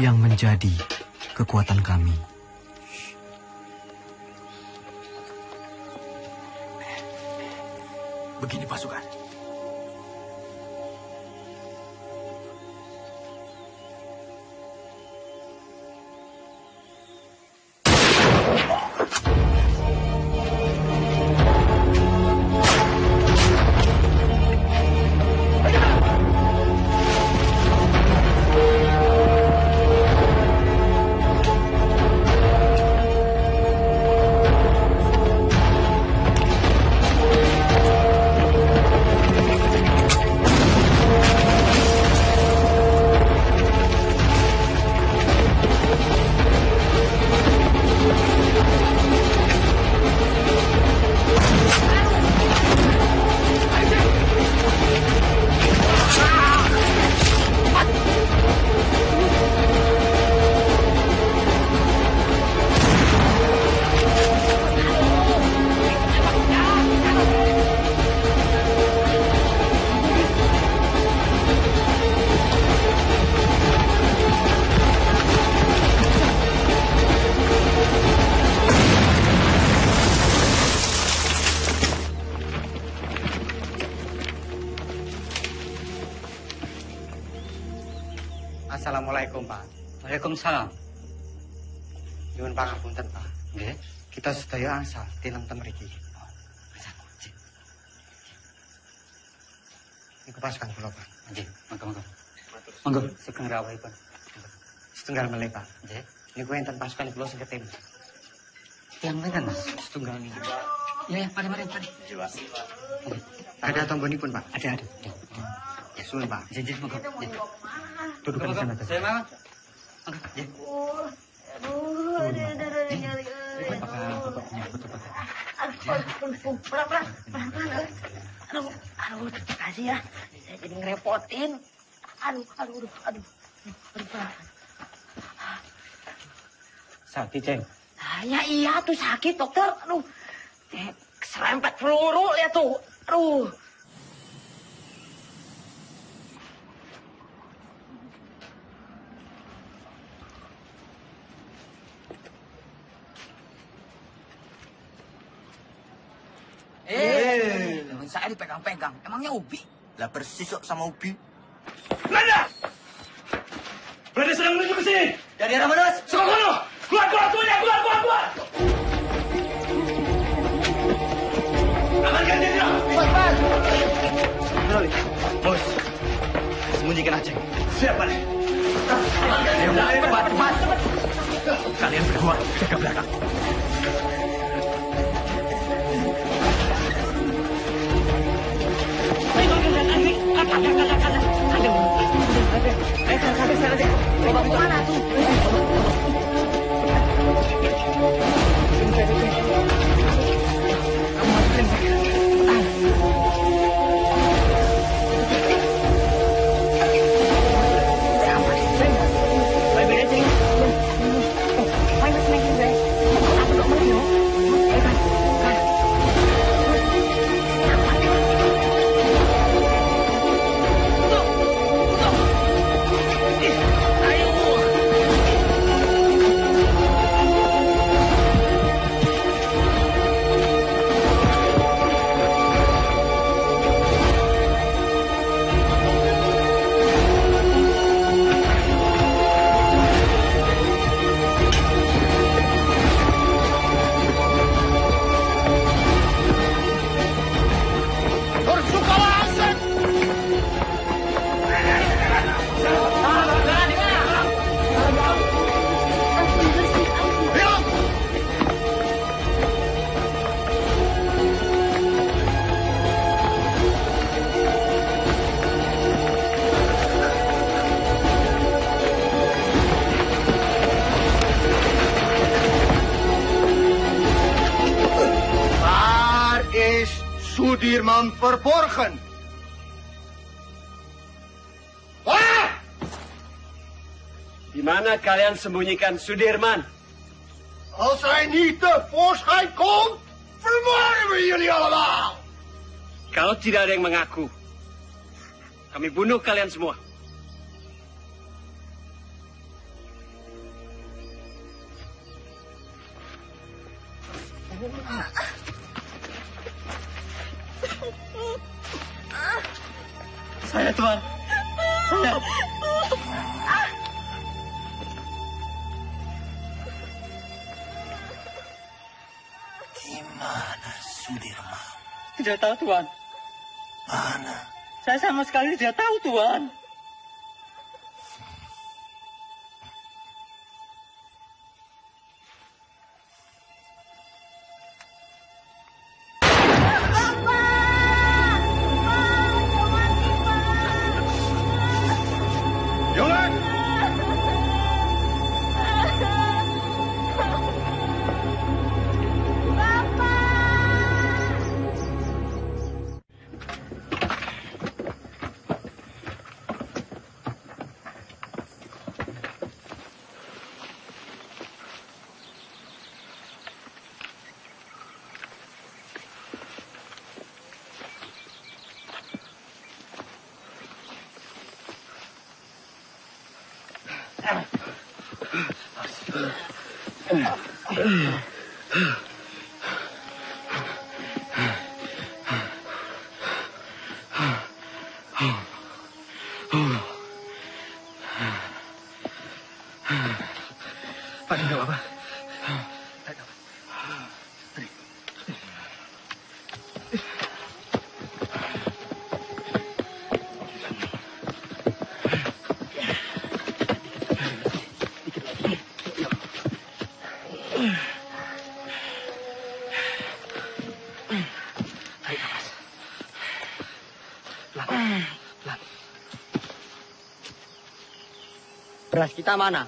yang menjadi kekuatan kami. Begini pasukan. Assalamualaikum, Pak. Waalaikumsalam. Nyuwun pangapunten, Pak. Nggih. Kita sedaya angsal tilang ten mriki. Niku pasukan kula, Pak. Nggih, monggo. Monggo, sugeng rawuhipun. Setunggal melih, Pak. Nggih. Niku enten pasukan kula sing ketim. Yang pinten, Mas? Setunggal niki. Ya, mari. Nggih, Pak. Ada tombolipun, Pak. Ada. Ya, suwun, Pak. Nggih, monggo. Duduk di sana. Saya mau. Ya. Aduh, terima kasih ya. Saya jadi ngerepotin. Aduh. Sakit, Ceng. Ya iya tuh sakit, dokter. Aduh. Serempet peluru lihat tuh. Aduh. Teman saya dipegang-pegang. Emangnya Ubi? Lah persis kok sama Ubi. Belanda! Belanda sedang menuju ke sini. Dari arah mana, Mas? Sokono! Keluar semuanya! Keluar! Amankan jenderal! Cepat! Bos, sembunyikan Aceh. Siap, Pak. Cepat! Kalian berdua jaga belakang. Kemana tuh? Sudirman verborgen. Wah! Di mana kalian sembunyikan Sudirman? Als hij niet tevoorschijn komt, vermoorden we jullie allemaal. Kalau tidak ada yang mengaku, kami bunuh kalian semua. Saya, Tuan. Saya. Di mana Sudirman? Tidak tahu, Tuan. Mana? Saya sama sekali tidak tahu, Tuan. Pak, enggak apa-apa. Beras kita mana?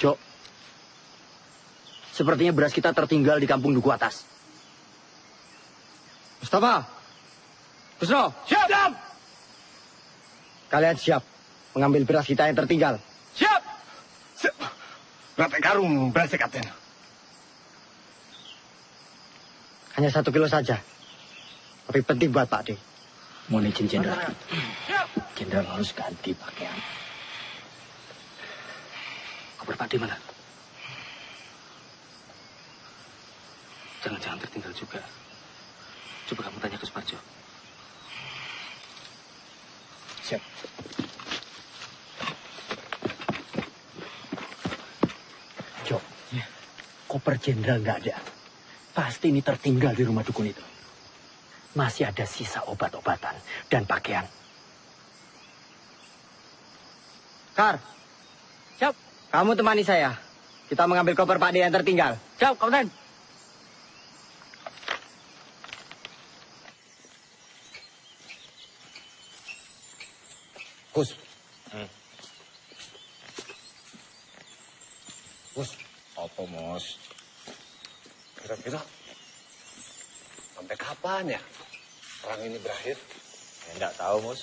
Jok, sepertinya beras kita tertinggal di kampung Duku Atas. Mustafa, Kusno, siap! Kalian siap mengambil beras kita yang tertinggal? Siap! Siap! Berapa karung berasnya, Kapten? Hanya 1 kilo saja. Tapi penting buat Pak D. Mohon izin, Jenderal. Jenderal harus ganti pakaian. Kabar Pak D mana? Jangan-jangan tertinggal juga. Coba kamu tanya ke Suparjo. Siap. Jo, koper Jenderal nggak ada. Pasti ini tertinggal di rumah dukun itu. Masih ada sisa obat-obatan dan pakaian. Kar, siap. Kamu temani saya. Kita mengambil koper Pak D yang tertinggal. Siap, Kapten. Gus. Gus, apa, Mos? Kira-kira sampai kapan ya perang ini berakhir? Ya, enggak tahu, Mus.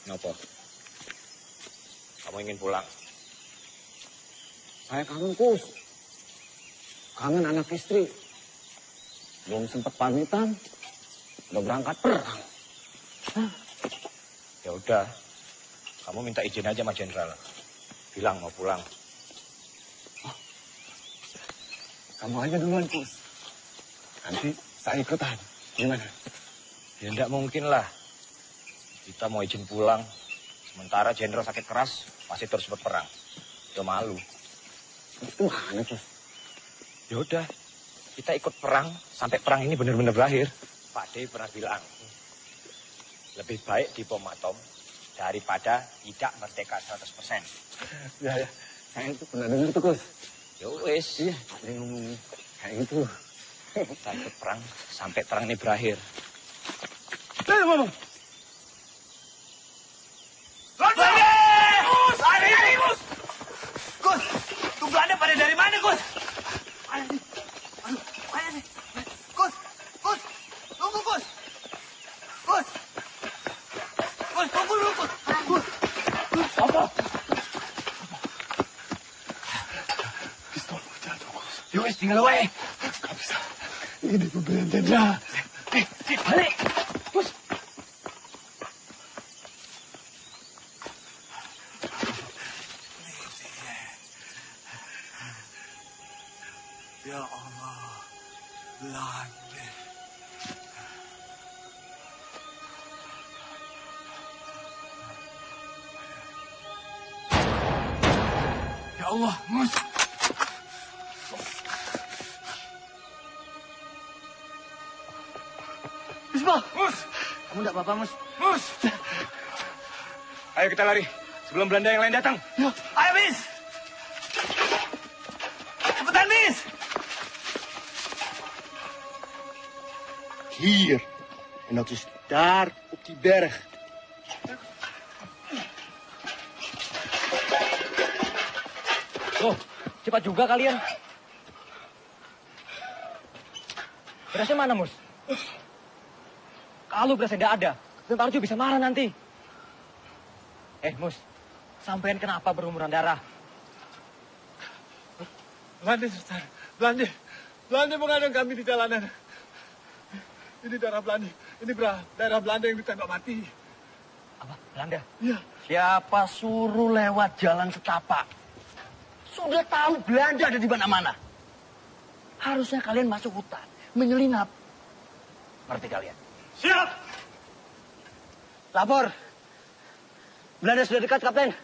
Kenapa? Kamu ingin pulang? Saya kangen, Gus. Kangen anak istri. Belum sempat pamitan, udah berangkat perang. Ya udah, kamu minta izin aja sama Jenderal. Bilang mau pulang. Kamu aja duluan, Gus. Nanti saya ikutan. Gimana? Ya enggak mungkin lah. Kita mau izin pulang. Sementara Jenderal sakit keras, masih terus berperang. Udah malu. Itu mana, Gus? Ya udah, kita ikut perang sampai perang ini benar-benar berakhir. Pak D pernah bilang, lebih baik dibom atom daripada tidak merdeka 100%. Ya, saya itu pernah dengar tuh, Gus. Ya wis. Iya, ada yang ngomong kayak gitu. Kita ikut perang sampai perang ini berakhir. Mama. Lari, Gus! Gus, tuh Belanda pada dari mana, Gus? Ayo nih. Ayo nih. Gus, tunggu, Gus. Gus, tunggu dulu, Gus. Gus, apa? Pistol jatuh, Gus. Yowes, tinggal away. Gak bisa. Ini pembelian Jenderal. Balik. Gus. Ya Allah. Belanda. Ya Allah, Mus. Bismillah. Mus. Kamu enggak apa-apa, Mus. Mus. Ayo kita lari sebelum Belanda yang lain datang. Ya. Ayo, Bis. Cepetan, Bis. Hier. En dat is daar op die berg. Oh, cepat juga kalian. Berasnya mana, Mus? Kalau berasnya tidak ada, Tentara Arjo bisa marah nanti. Mus, sampean kenapa berumuran darah? Belanda, Sultan. Belanda mengadang kami di jalanan. Ini darah Belanda. Ini daerah Belanda yang ditembak mati. Apa? Belanda? Iya. Siapa suruh lewat jalan setapak? Sudah tahu Belanda ada di mana-mana. Harusnya kalian masuk hutan, menyelinap. Ngerti kalian? Siap! Lapor. Belanda sudah dekat, Kapten.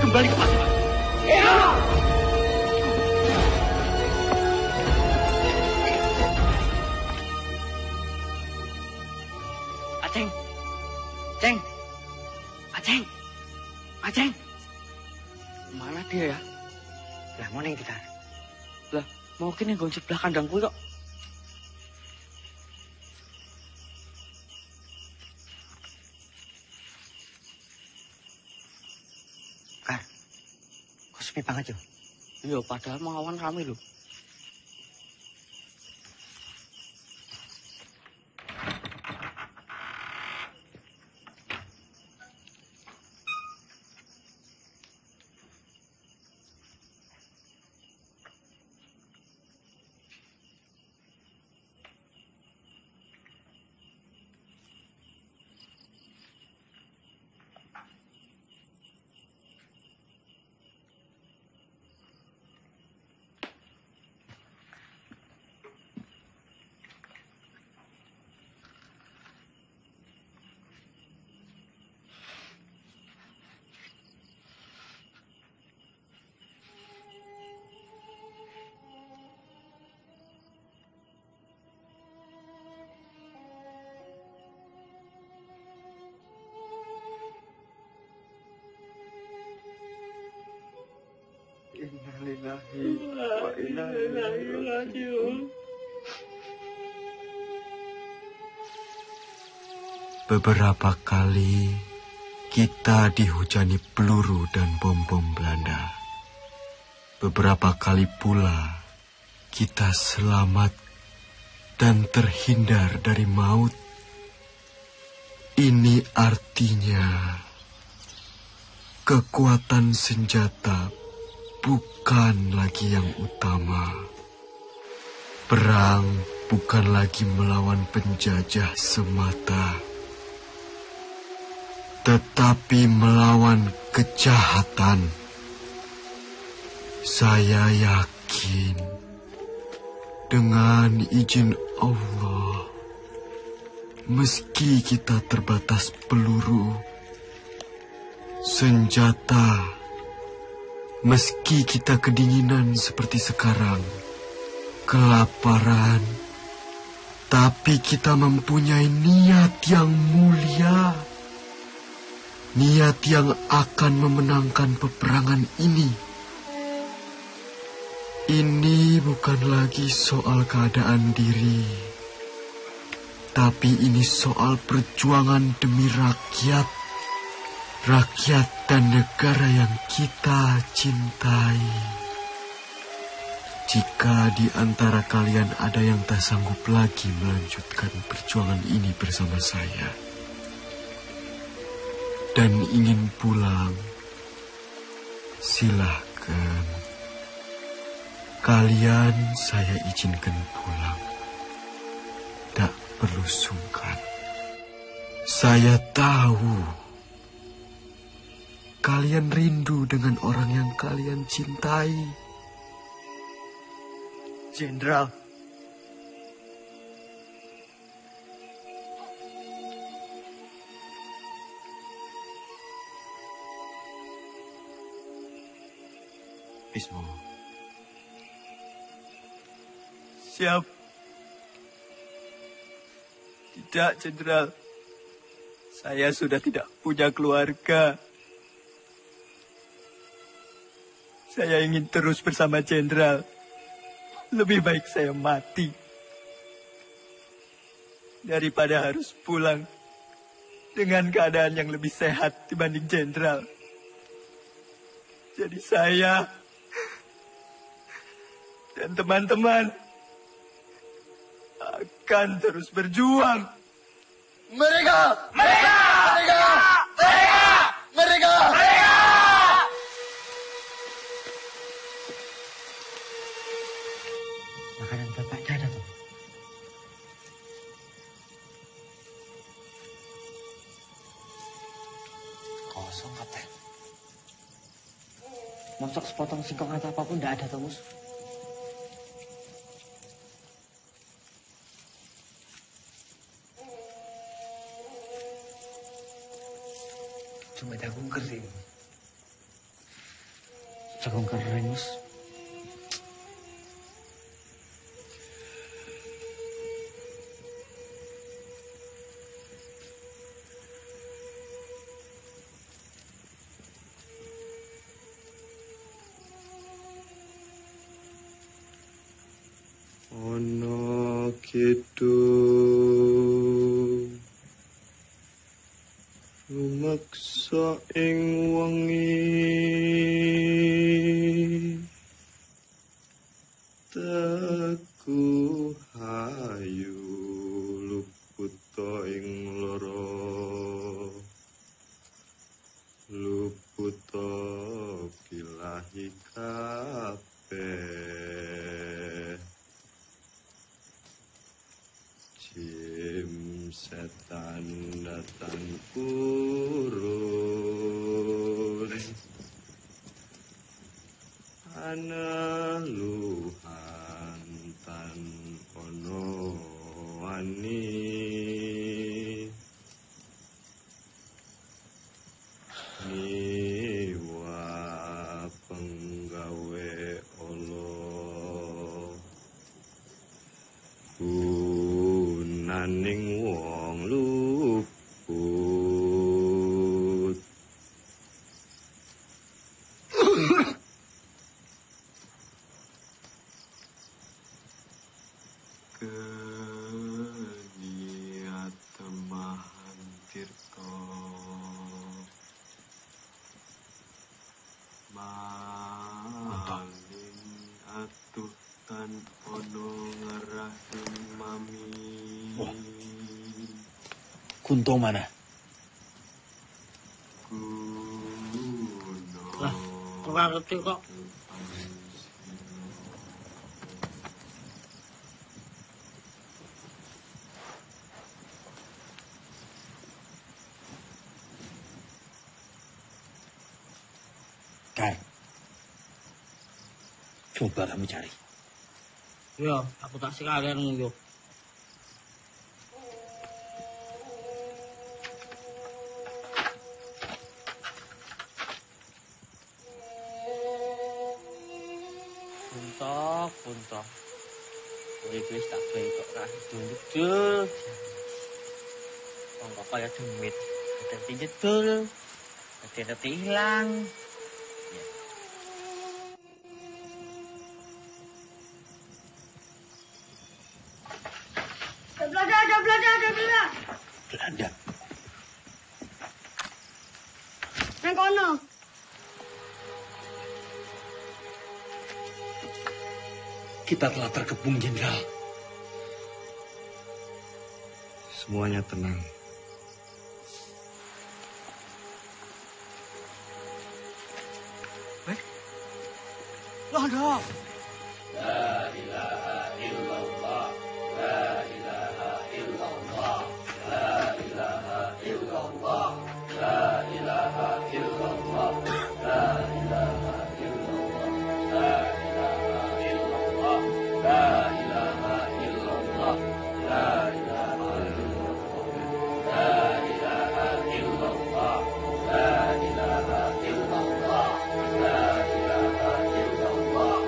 Kembali ke pasukan. Iya. Aceng. Ceng. Aceng. Aceng. Mana dia ya? Lah, mau neng kita. Lah, mau kini gon sebelah kandang kuwi kok. Sepi banget, yo. Iya, padahal mau awan rame lho. Innalillahi wa inna ilaihi raji'un. Beberapa kali kita dihujani peluru dan bom-bom Belanda. Beberapa kali pula kita selamat dan terhindar dari maut. Ini artinya kekuatan senjata bukan lagi yang utama. Perang bukan lagi melawan penjajah semata, tetapi melawan kejahatan. Saya yakin dengan izin Allah, meski kita terbatas peluru, senjata, meski kita kedinginan seperti sekarang, kelaparan, tapi kita mempunyai niat yang mulia. Niat yang akan memenangkan peperangan ini. Ini bukan lagi soal keadaan diri, tapi ini soal perjuangan demi rakyat. Rakyat dan negara yang kita cintai. Jika di antara kalian ada yang tak sanggup lagi melanjutkan perjuangan ini bersama saya dan ingin pulang, silahkan. Kalian saya izinkan pulang. Tak perlu sungkan. Saya tahu kalian rindu dengan orang yang kalian cintai. Jenderal. Bismo. Siap. Tidak, Jenderal. Saya sudah tidak punya keluarga. Saya ingin terus bersama Jenderal. Lebih baik saya mati daripada harus pulang dengan keadaan yang lebih sehat dibanding Jenderal. Jadi saya dan teman-teman akan terus berjuang. Mereka! Mereka! Mereka! Mereka! Mereka! Mereka! Makanan Bapak ada tuh. Kosong, Kapten. Mosok sepotong singkong atau apapun tidak ada, Tomus. Cuma jagung kering. Jagung kering, Mus. Ono gitu rumaksa ing wengi teku hayu luputa ing lara luputa bilahi kabeh Jim setan datang kurun ana luhan tan ono wani niwa penggawe Allah naning wong luput keniat temahan tirta maling atuh tan ono ngerahim mami. Kunto mana? Lah, ora ngerti kok. Kar, coba kamu cari. Ya, aku tak sekalian nguyuh. Puntok. Kowe wis tak bengkok ra dul. Wong kok kaya demit, dadi jedul, dadi hilang. Ada Belanda. Belanda. Nang kono. Kita telah terkepung, Jenderal. Semuanya tenang. Londo. La ilaha illallah. La ilaha illallah. La ilaha illallah. La ilaha illallah. La ilaha illallah. La ilaha illallah. La ilaha illallah. La ilaha illallah. La ilaha illallah. La ilaha illallah. La ilaha illallah.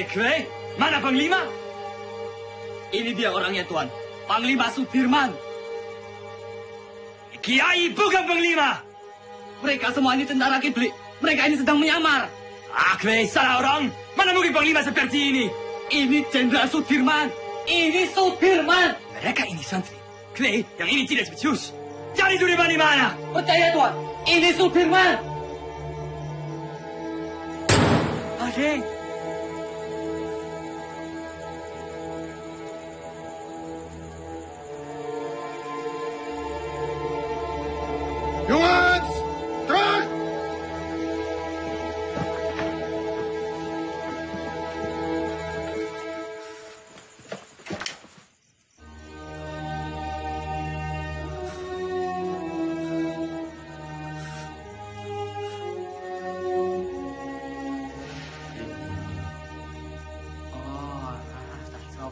Kwei, mana Panglima? Ini dia orangnya, Tuan. Panglima Sudirman. Kiai bukan Panglima. Mereka semua ini tentara kiblik. Mereka ini sedang menyamar. Kwei, salah orang. Mana mungkin Panglima seperti ini? Ini Jenderal Sudirman. Ini Sudirman. Mereka ini santri. Kwei, yang ini tidak becus. Cari Sudirman di mana? Percaya, Tuan. Ini Sudirman. Adeng. Jongens, terug!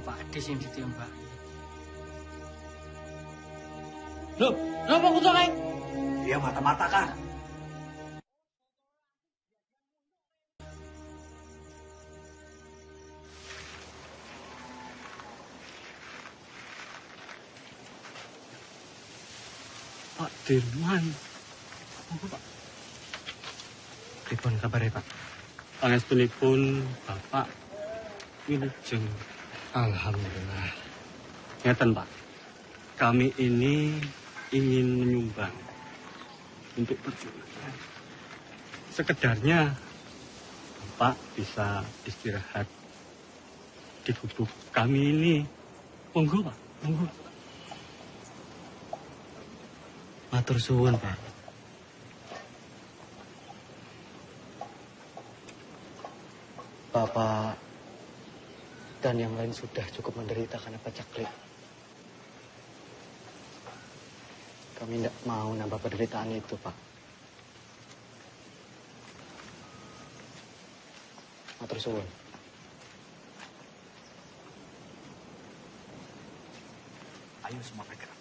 Pak Ades yang ditembak. Loh, kenapa aku tahu? Dia mata-mata kan? Pak Dirman. Apa, Pak? Pripun kabare, Pak? Pangestunipun Bapak wilujeng. Alhamdulillah. Ngeten, Pak. Kami ini ingin menyumbang untuk perjuangan. Sekedarnya Bapak bisa istirahat di gubuk kami ini. Monggo, Pak. Monggo. Matur suwun, Pak. Bapak dan yang lain sudah cukup menderita karena pacaklik. Kami tidak mau nambah penderitaan itu, Pak. Matur suwun. Ayo semua bergerak.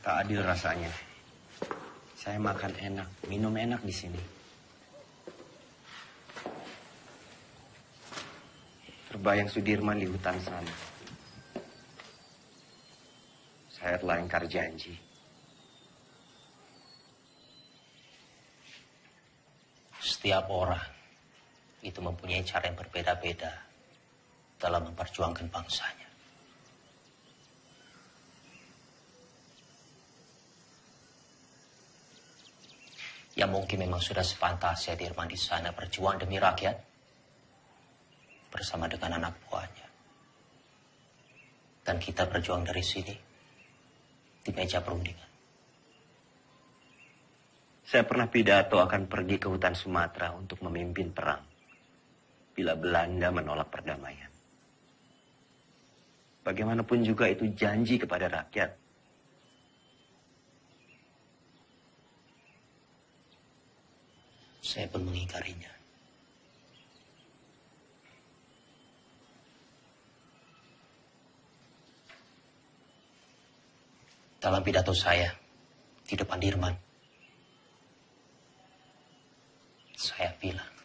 Tak adil rasanya. Saya makan enak, minum enak di sini. Terbayang Sudirman di hutan sana. Saya telah ingkar janji. Setiap orang itu mempunyai cara yang berbeda-beda dalam memperjuangkan bangsanya. Ya mungkin memang sudah sepantasnya Dirman di sana berjuang demi rakyat bersama dengan anak buahnya. Dan kita berjuang dari sini di meja perundingan. Saya pernah pidato akan pergi ke hutan Sumatera untuk memimpin perang bila Belanda menolak perdamaian. Bagaimanapun juga itu janji kepada rakyat. Saya pun mengingkarinya. Dalam pidato saya di depan Dirman, saya bilang,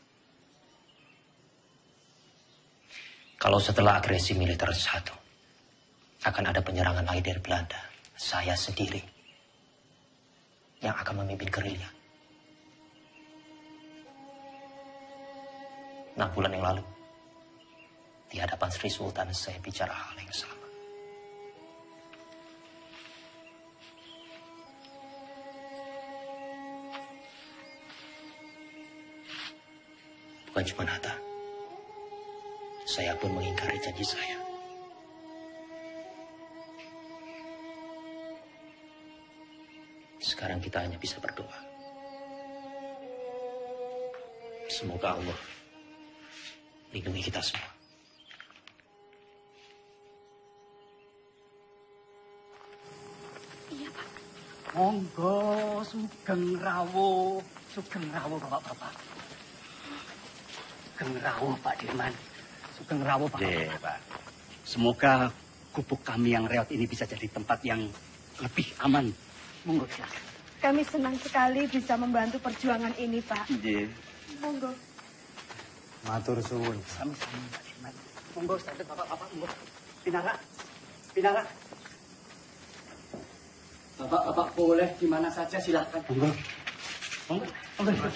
kalau setelah agresi militer satu, akan ada penyerangan lagi dari Belanda. Saya sendiri yang akan memimpin gerilya. 6 bulan yang lalu, di hadapan Sri Sultan saya bicara hal yang sama. Bukan cuma Hatta, saya pun mengingkari janji saya. Sekarang kita hanya bisa berdoa. Semoga Allah lindungi kita semua. Iya, Pak. Monggo, sugeng rawuh bapak-bapak. Sugeng rawuh Pak Dirman. Sugeng rawuh Pak. Semoga gubuk kami yang reot ini bisa jadi tempat yang lebih aman. Monggo silakan. Kami senang sekali bisa membantu perjuangan ini, Pak. Nggih. Monggo. Matur suwun. Sami-sami Pak Dirman. Monggo sadar bapak-bapak, monggo. Pinara. Bapak-bapak boleh di mana saja silakan. Monggo. Monggo.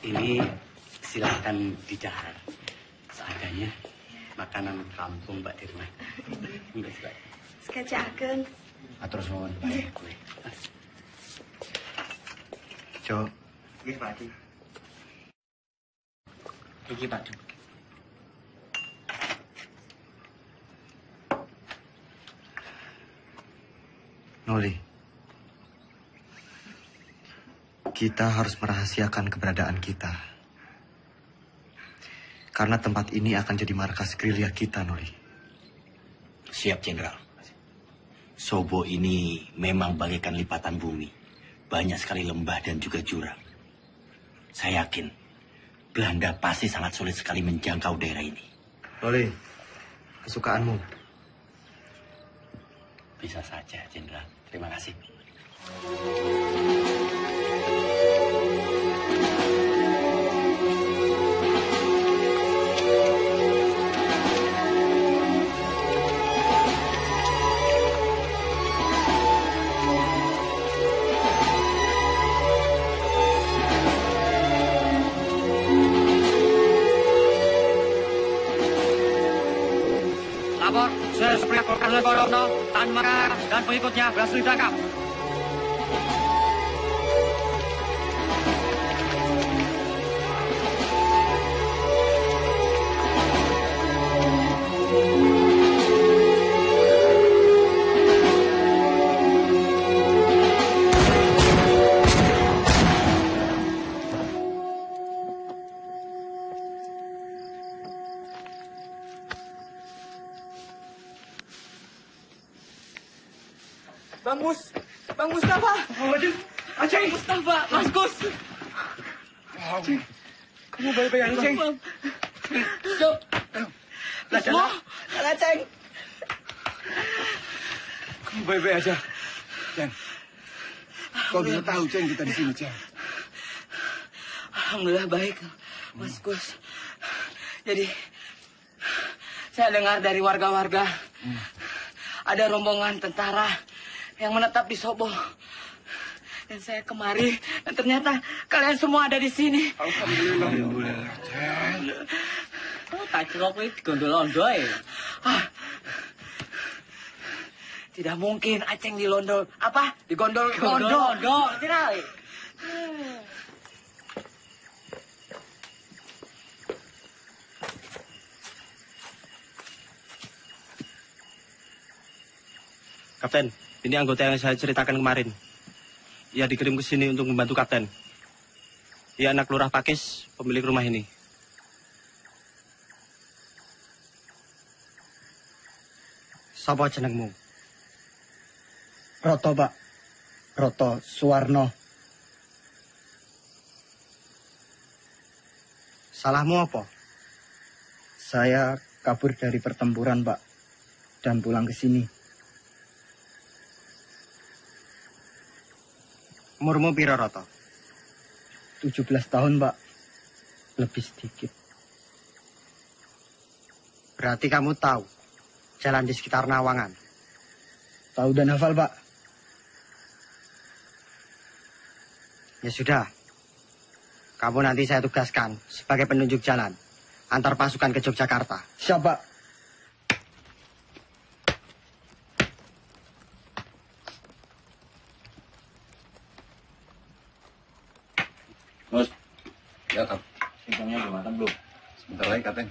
Ini silakan didahar. Seadanya makanan kampung Mbak Dirman. Monggo silakan. Sekajaken. Atur suwun. Jo. Nggih, Pak Di. Iki Pak Di. Noli, kita harus merahasiakan keberadaan kita. Karena tempat ini akan jadi markas gerilya kita, Noli. Siap, Jenderal. Sobo ini memang bagaikan lipatan bumi. Banyak sekali lembah dan juga jurang. Saya yakin Belanda pasti sangat sulit sekali menjangkau daerah ini. Noli, kesukaanmu. Bisa saja, Jenderal. Terima kasih. Lapor, Superior Kolonel Borono, Tan Mara, dan pengikutnya berhasil ditangkap. Bang Mustafa. Aceng. Mustafa, Mas Gus. Aceng. Kamu baik-baik aja, Aceng. Yuk. Semua. Aceng. Kamu baik-baik aja. Ceng. Kau bisa tahu, Ceng, kita di sini, Ceng. Alhamdulillah baik, Mas Gus. Jadi, saya dengar dari warga-warga ada rombongan tentara yang menetap di Sobo. Dan saya kemari, dan ternyata kalian semua ada di sini. Alhamdulillah. Oh, tak kira kowe digondol-ondo ya. Tidak mungkin Aceng dilondol. Apa? Digondol-ondo. Tidak. Kapten, ini anggota yang saya ceritakan kemarin. Ia dikirim ke sini untuk membantu Kapten. Ia anak lurah Pakis, pemilik rumah ini. Sapa jenengmu? Roto, Pak. Roto Suwarno. Salahmu apa? Saya kabur dari pertempuran, Pak. Dan pulang ke sini. Umurmu piro, Roto? 17 tahun, Pak. Lebih sedikit. Berarti kamu tahu jalan di sekitar Nawangan? Tahu dan hafal, Pak. Ya sudah. Kamu nanti saya tugaskan sebagai penunjuk jalan. Antar pasukan ke Yogyakarta. Siap, Pak. Mus, ya Kap. Singkongnya belum matang belum? Sebentar lagi, Kapten.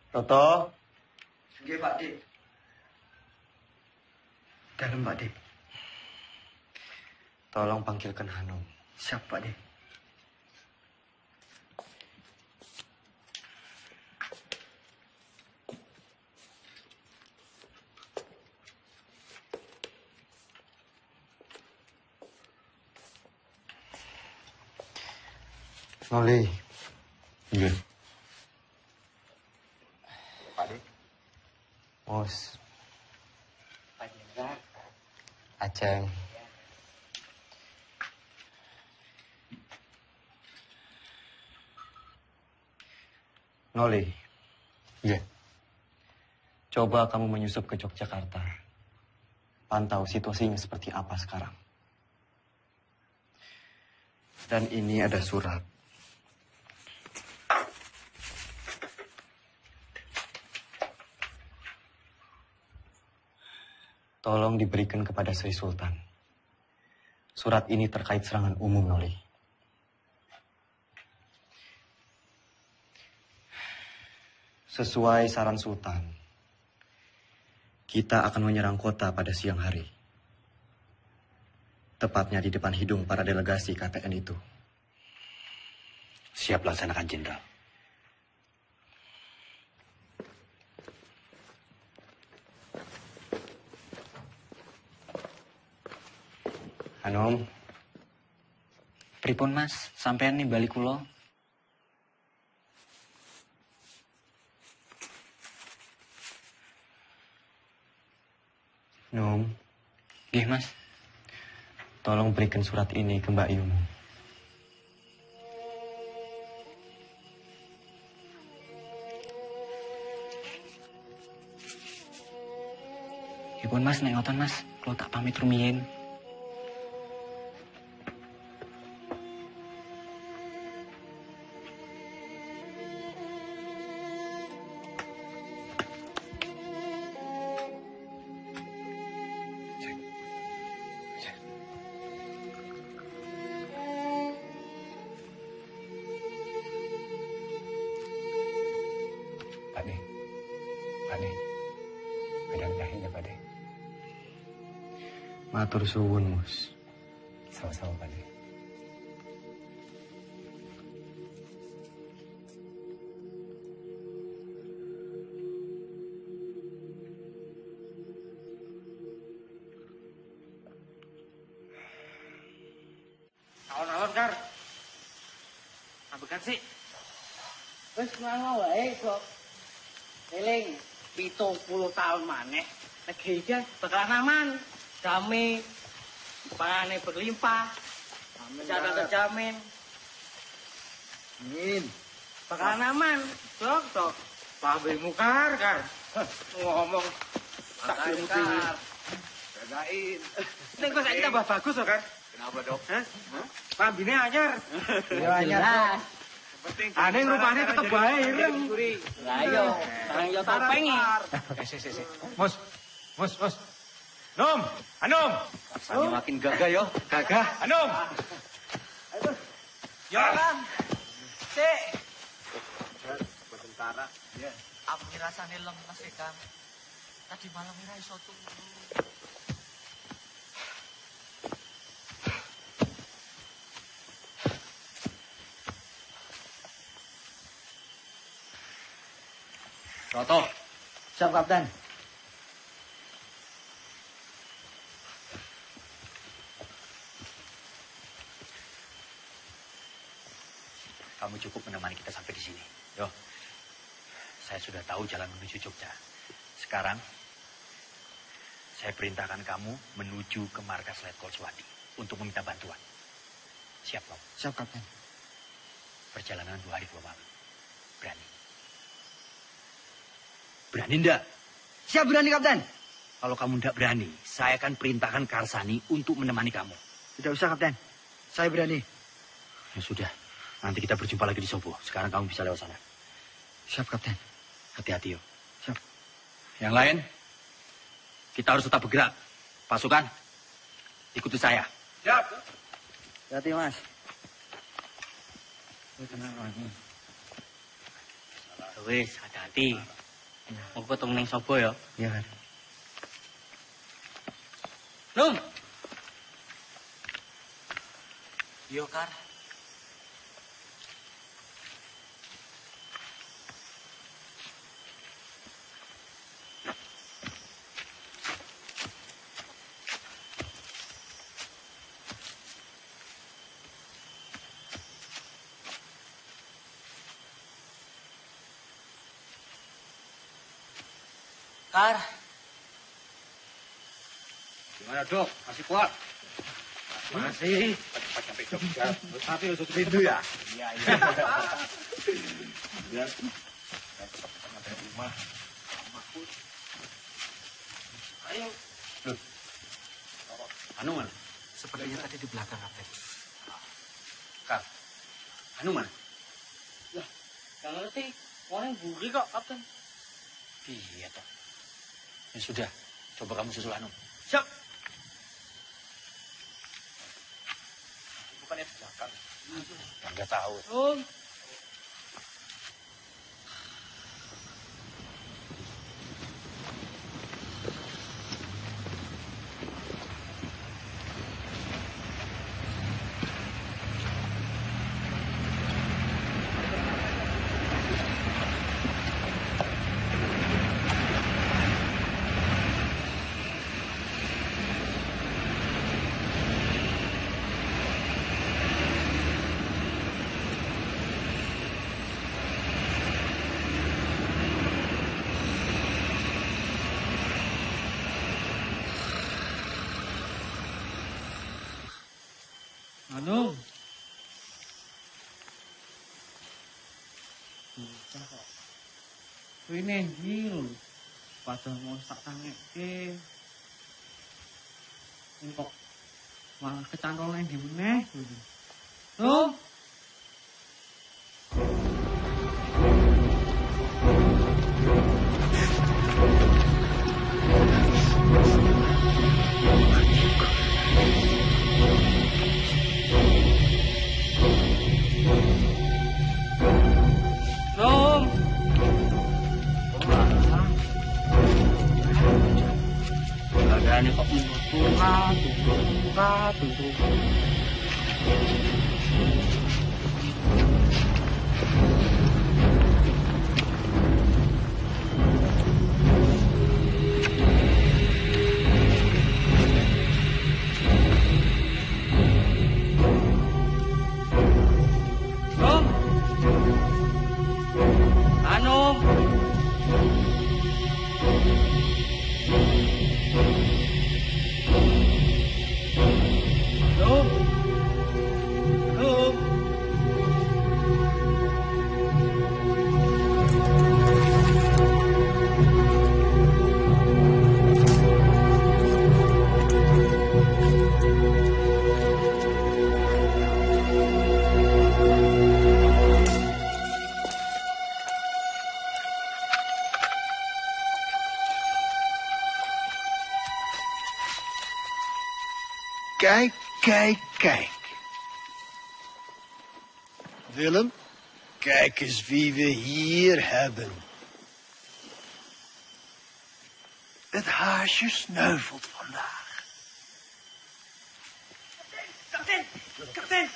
Toto. Nggih, Pak Dik. Dalam, Pak Dik. Tolong panggilkan Hanum. Siap, Pak Dik. Noli. Iya. Mus, Pak Jenderal. Aceng. Noli. Iya. Coba kamu menyusup ke Yogyakarta. Pantau situasinya seperti apa sekarang. Dan ini ada surat. Tolong diberikan kepada Sri Sultan. Surat ini terkait serangan umum, Noli. Sesuai saran Sultan, kita akan menyerang kota pada siang hari. Tepatnya di depan hidung para delegasi KTN itu. Siap laksanakan, Jenderal. Hanum. Pripun, Mas? Sampean nih balik kula. Num. Nggih, Mas. Tolong berikan surat ini ke Mbak Yumu. Ipun, Mas, nek ngoten, Mas. Kula tak pamit rumiyin. Matur suwun, Mus. Sama-sama, Pak De. Alon-alon, Kar. Ambekan sih. Wis ngono wae, Sok. Eling 70 tahun maneh negeri iki bakalan aman. Damai, pangannya berlimpah, kesehatan terjamin. Amin. Bakalan aman, Sok. Pabemu, Kar. Ngomong tak dimuti. Jagain. Ini kok saya tambah bagus, loh, Kar. Kenapa, Dok? Pambine anyar. Iya, anyar, Dok. Aneh rupanya tetep bae ireng. Lah iya, sareng yo topeng. Mus. Nom, Hanum. Rasanya makin gagah yo. Gagah. Hanum. Yo. Sik. Tentara. Iya. Aku rasane lemes e, Kang. Tadi malam ora iso turu. Toto. Siap, Kapten. kamu cukup menemani kita sampai di sini. Yo, saya sudah tahu jalan menuju Jogja. Sekarang, saya perintahkan kamu menuju ke markas Letkol Swadi untuk meminta bantuan. Siap, Om? Siap, Kapten. Perjalanan 2 hari 2 malam. Berani? Berani enggak? Siap, berani, Kapten. Kalau kamu enggak berani, saya akan perintahkan Karsani untuk menemani kamu. Tidak usah, Kapten. Saya berani. Ya sudah, nanti kita berjumpa lagi di Sobo. Sekarang kamu bisa lewat sana. Siap, Kapten. Hati-hati, yo. Siap. Yang lain, kita harus tetap bergerak. Pasukan, ikuti saya. Siap. Hati, Mas. Wis, hati-hati. Mau ketemu neng Sobo ya? Iya, Kar. Num. Yo, Kar. Kar. Gimana, Dok? Masih kuat? Masih. Cepat sampai Jogja. Tapi untuk rindu ya? Iya, iya. Biar cepat sampai rumah. Ayo. Loh. Anu mana? Sepertinya tadi di belakang, Kapten. Kak, Anu mana? Lah, gak ngerti. Orang buri kok, Kapten. Iya, toh. Ya sudah, coba kamu susul Anu. Siap. Bukannya di belakang. Enggak tahu. Oh. Anu. Bocah kok. Kuwi nengil. Padahal mau tak tangeke. Ini kok malah kecantol nang ndi meneh. Tuh. Ini kok buka. Kijk, kijk, kijk. Willem, kijk eens wie we hier hebben. Het haasje sneuvelt vandaag. Kapten! Kapten!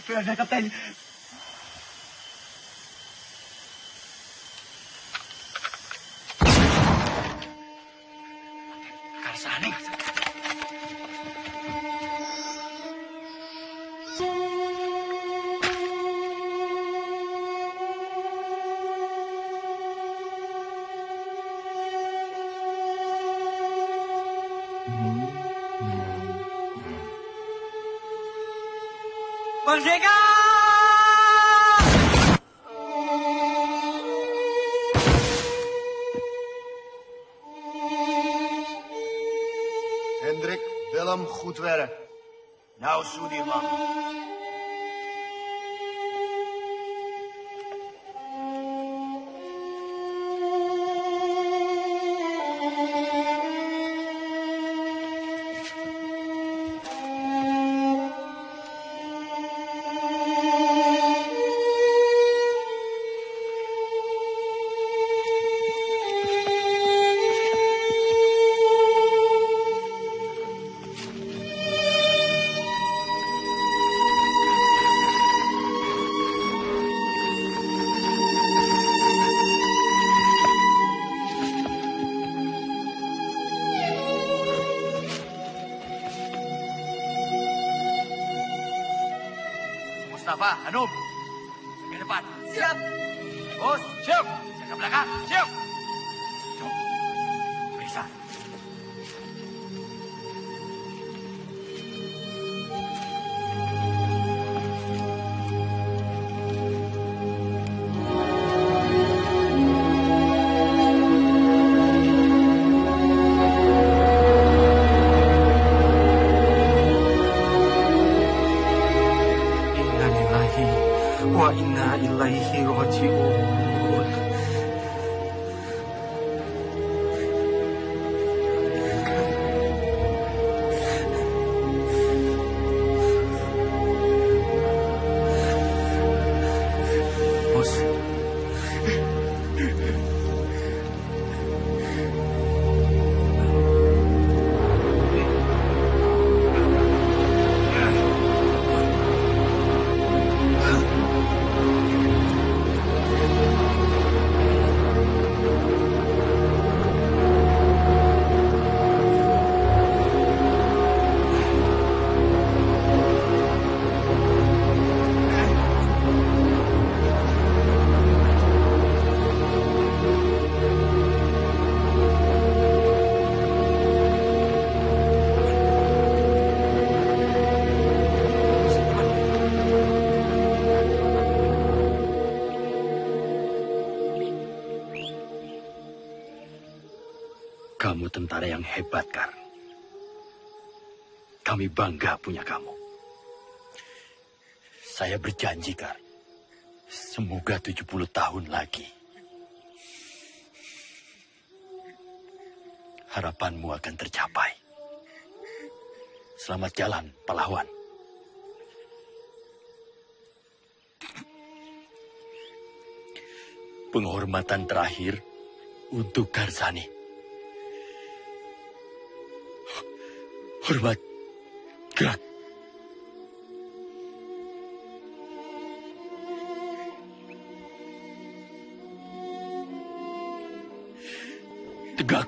Berada, Kapten. Karsani. Merdeka! Hendrik, Willem, goed werk. Nou, Sudirman. Mustafa, Hanum, ke depan. Siap. Bos, siap. Saya ke belakang. Siap. Cuk. Periksa. Wa inna ilaihi raji'un. Bos. Kamu tentara yang hebat, Kar. Kami bangga punya kamu. Saya berjanji, Kar. Semoga 70 tahun lagi. Harapanmu akan tercapai. Selamat jalan, pahlawan. Penghormatan terakhir untuk Karsani. Hormat, gerak. Tegak.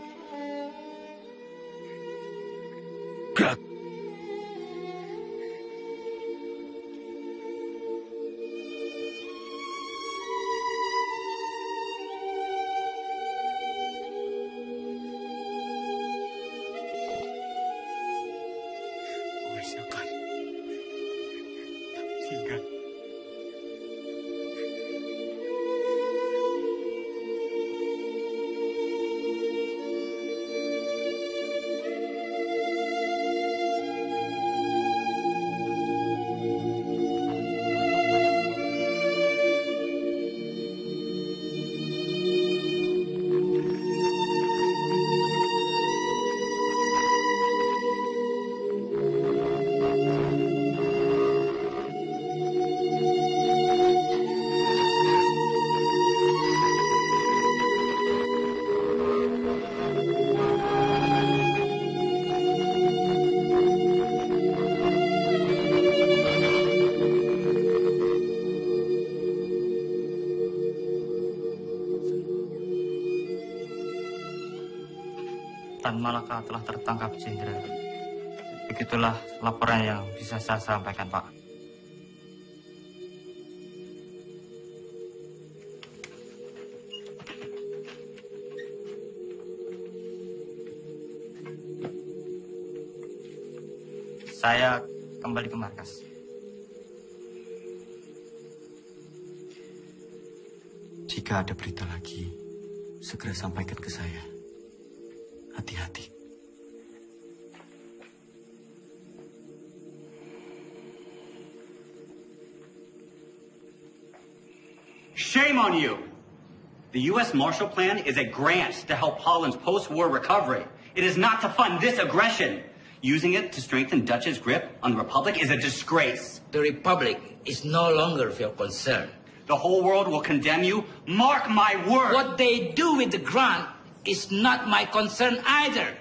Gerak. Tan Malaka telah tertangkap, Jenderal. Begitulah laporan yang bisa saya sampaikan, Pak. Saya kembali ke markas. Jika ada berita lagi, segera sampaikan ke saya. Hati-hati. Shame on you! The U.S. Marshall Plan is a grant to help Holland's post-war recovery. It is not to fund this aggression. Using it to strengthen Dutch's grip on the Republic is a disgrace. The Republic is no longer of your concern. The whole world will condemn you. Mark my word. What they do with the grant is not my concern either.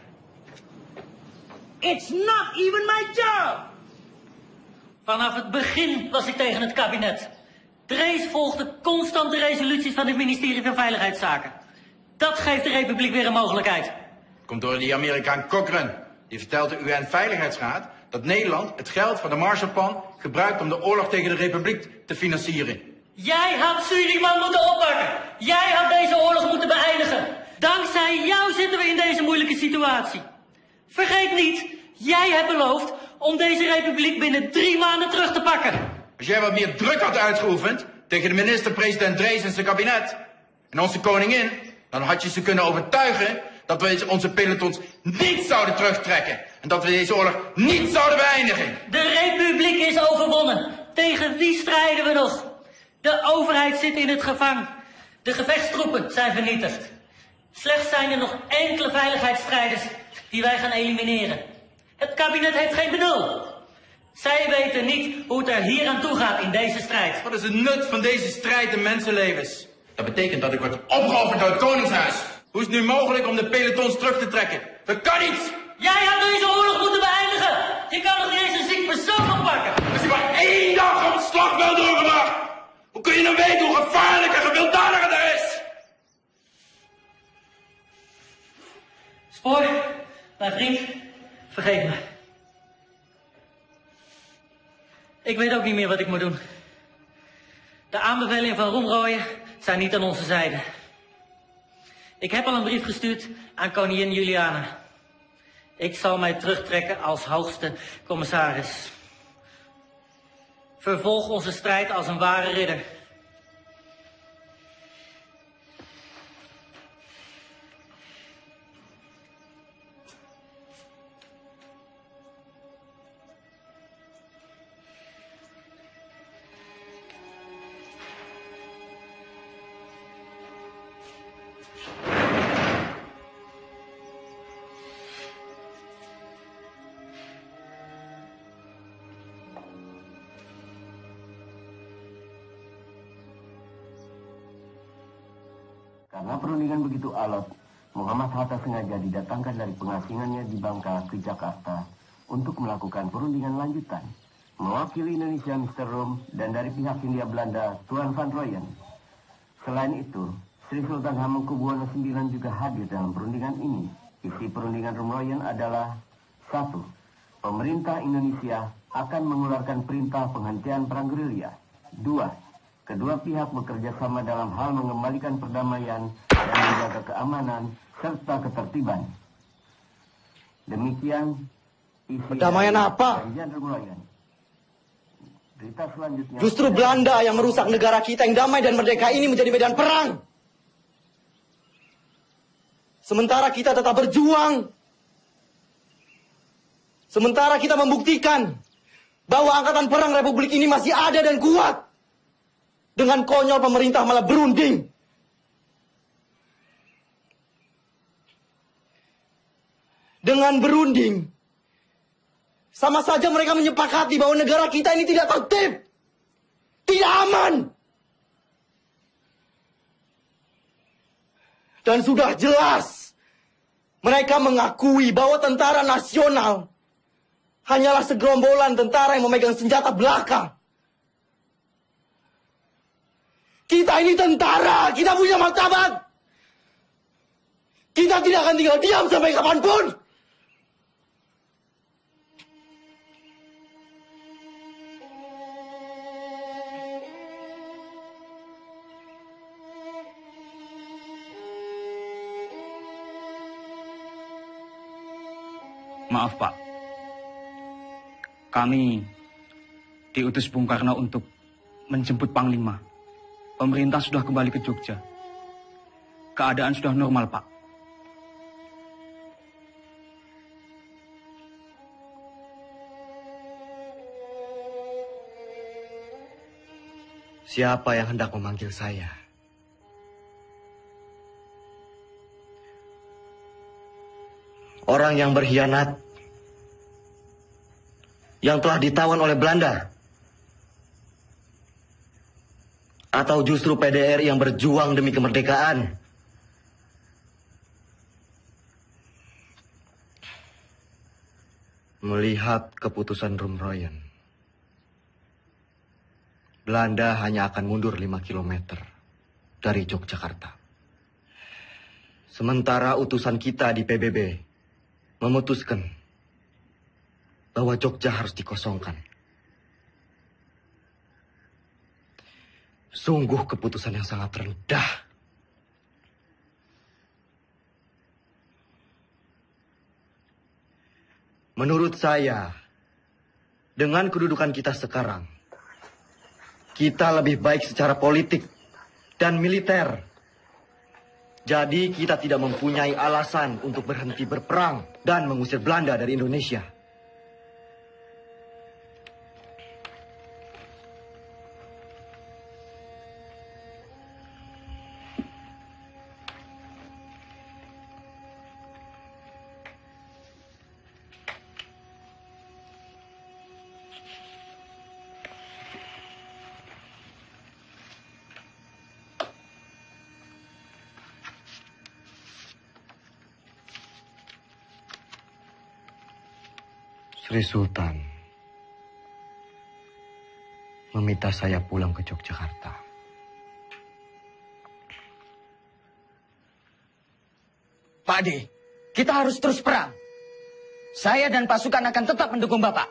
It's not even my job. Vanaf het begin was ik tegen het kabinet. Drees volgde constant de resoluties van het ministerie van Veiligheidszaken. Dat geeft de Republiek weer een mogelijkheid. Komt door die Amerikaan Cochrane. Die vertelt de UN-veiligheidsraad dat Nederland het geld van de Marshallplan gebruikt om de oorlog tegen de Republiek te financieren. Jij had Suriname moeten oppakken. Jij had deze oorlog moeten beëindigen. Dankzij jou zitten we in deze moeilijke situatie. Vergeet niet, jij hebt beloofd om deze republiek binnen 3 maanden terug te pakken. Als jij wat meer druk had uitgeoefend tegen de minister-president Drees en zijn kabinet en onze koningin, dan had je ze kunnen overtuigen dat we onze pelotons niet zouden terugtrekken en dat we deze oorlog niet zouden beëindigen. De republiek is overwonnen. Tegen wie strijden we nog? De overheid zit in het gevang. De gevechtstroepen zijn vernietigd. Slechts zijn er nog enkele veiligheidsstrijders die wij gaan elimineren. Het kabinet heeft geen benul. Zij weten niet hoe het er hier aan toe gaat in deze strijd. Wat is het nut van deze strijd in mensenlevens? Dat betekent dat ik word opgeofferd door het Koningshuis. Hoe is het nu mogelijk om de pelotons terug te trekken? Dat kan niet! Jij had deze oorlog moeten beëindigen! Je kan nog niet eens een ziek persoon oppakken! Als je maar 1 dag op het slagveld doorgebracht! Hoe kun je dan weten hoe gevaarlijk en gewelddadig het er is? Spoor, mijn vriend, vergeet me. Ik weet ook niet meer wat ik moet doen. De aanbevelingen van Roemrooyen zijn niet aan onze zijde. Ik heb al een brief gestuurd aan koningin Juliana. Ik zal mij terugtrekken als hoogste commissaris. Vervolg onze strijd als een ware ridder. Karena perundingan begitu alot, Muhammad Hatta sengaja didatangkan dari pengasingannya di Bangka ke Jakarta untuk melakukan perundingan lanjutan. Mewakili Indonesia Mr. Rom dan dari pihak Hindia Belanda Tuan Van Rooyen. Selain itu, Sri Sultan Hamengkubuwono IX juga hadir dalam perundingan ini. Isi perundingan Roem-Rooyen adalah 1. Pemerintah Indonesia akan mengeluarkan perintah penghentian perang gerilya. 2. Kedua pihak bekerja sama dalam hal mengembalikan perdamaian dan menjaga keamanan serta ketertiban. Demikian isi perdamaian apa? Perjanjian Roem-Rooyen. Berita selanjutnya. Justru Belanda yang merusak negara kita yang damai dan merdeka ini menjadi medan perang. Sementara kita tetap berjuang. Sementara kita membuktikan bahwa angkatan perang Republik ini masih ada dan kuat. Dengan konyol pemerintah malah berunding. Dengan berunding, sama saja mereka menyepakati bahwa negara kita ini tidak tertib, tidak aman. Dan sudah jelas, mereka mengakui bahwa tentara nasional hanyalah segerombolan tentara yang memegang senjata belaka. Kita ini tentara, kita punya martabat. Kita tidak akan tinggal diam sampai kapanpun. Maaf, Pak. Kami diutus Bung Karno untuk menjemput Panglima. Pemerintah sudah kembali ke Jogja. Keadaan sudah normal, Pak. Siapa yang hendak memanggil saya? Orang yang berkhianat, yang telah ditawan oleh Belanda, atau justru PDR yang berjuang demi kemerdekaan? Melihat keputusan Rumroyen, Belanda hanya akan mundur 5 km dari Yogyakarta. Sementara utusan kita di PBB memutuskan bahwa Jogja harus dikosongkan. Sungguh keputusan yang sangat rendah. Menurut saya, dengan kedudukan kita sekarang, kita lebih baik secara politik dan militer. Jadi kita tidak mempunyai alasan untuk berhenti berperang dan mengusir Belanda dari Indonesia. Sri Sultan meminta saya pulang ke Yogyakarta. Pak Ade, kita harus terus perang. Saya dan pasukan akan tetap mendukung Bapak.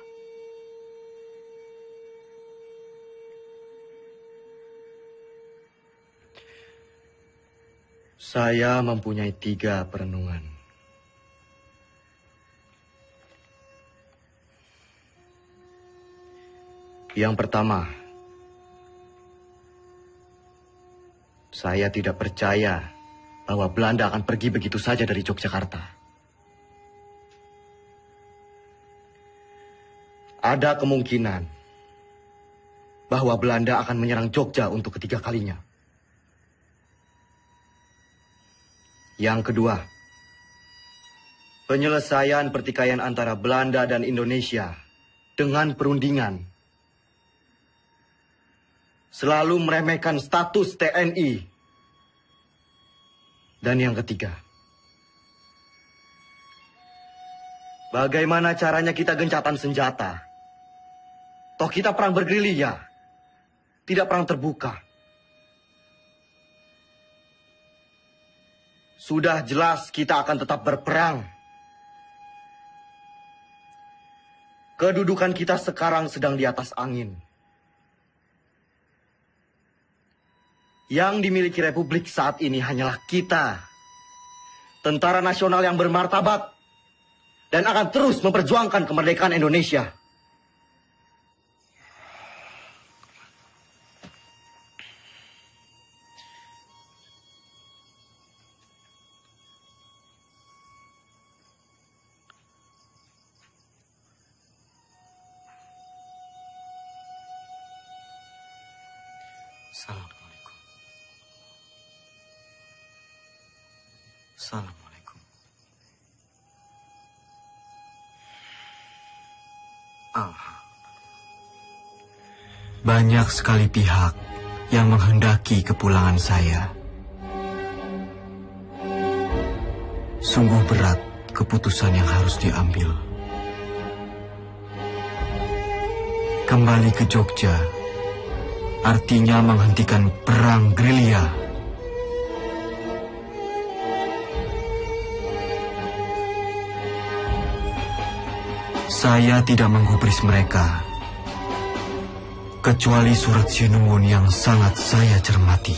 Saya mempunyai 3 perenungan. Yang pertama, saya tidak percaya bahwa Belanda akan pergi begitu saja dari Yogyakarta. Ada kemungkinan bahwa Belanda akan menyerang Jogja untuk ketiga kalinya. Yang kedua, penyelesaian pertikaian antara Belanda dan Indonesia dengan perundingan selalu meremehkan status TNI. Dan yang ketiga, bagaimana caranya kita gencatan senjata? Toh kita perang bergerilya, tidak perang terbuka. Sudah jelas kita akan tetap berperang. Kedudukan kita sekarang sedang di atas angin. Yang dimiliki Republik saat ini hanyalah kita, tentara nasional yang bermartabat dan akan terus memperjuangkan kemerdekaan Indonesia. Assalamualaikum. Banyak sekali pihak yang menghendaki kepulangan saya. Sungguh berat keputusan yang harus diambil. Kembali ke Jogja artinya menghentikan perang gerilya. Saya tidak menggubris mereka, kecuali surat Sinuwun yang sangat saya cermati.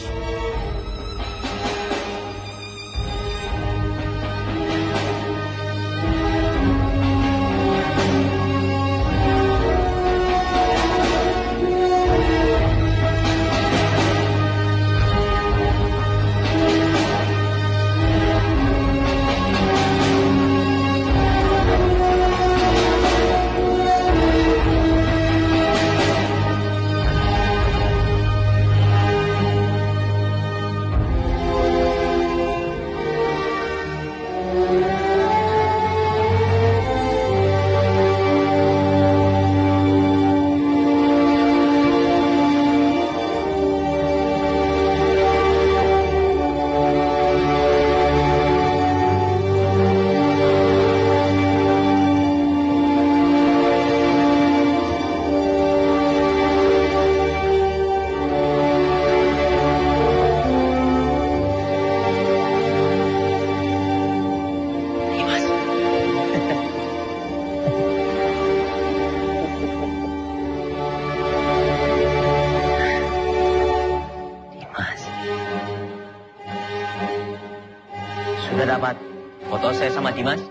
Kalau saya sama Dimas?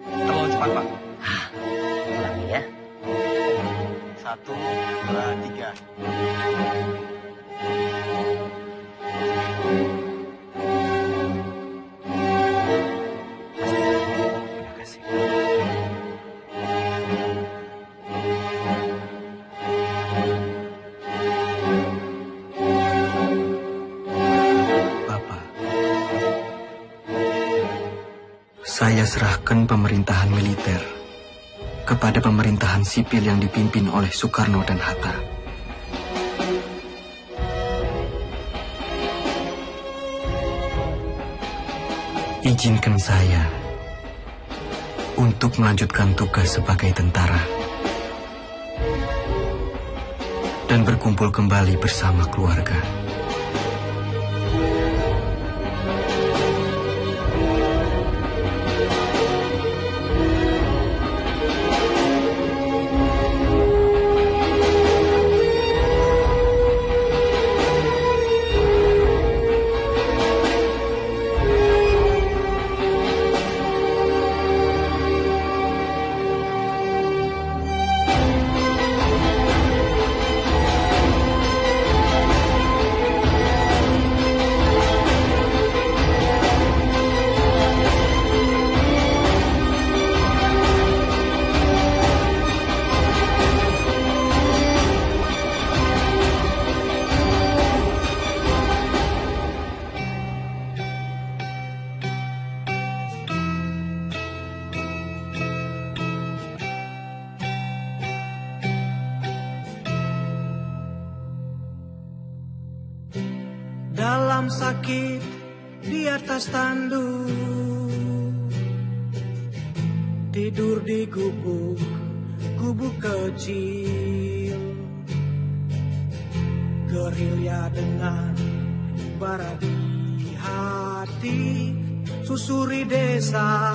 Terlalu cepat, Pak. Ulangi ya. 1, 2, 3. Saya serahkan pemerintahan militer kepada pemerintahan sipil yang dipimpin oleh Soekarno dan Hatta. Izinkan saya untuk melanjutkan tugas sebagai tentara dan berkumpul kembali bersama keluarga. Dalam sakit di atas tanduk, tidur di gubuk kecil, gerilya dengan bara di hati, susuri desa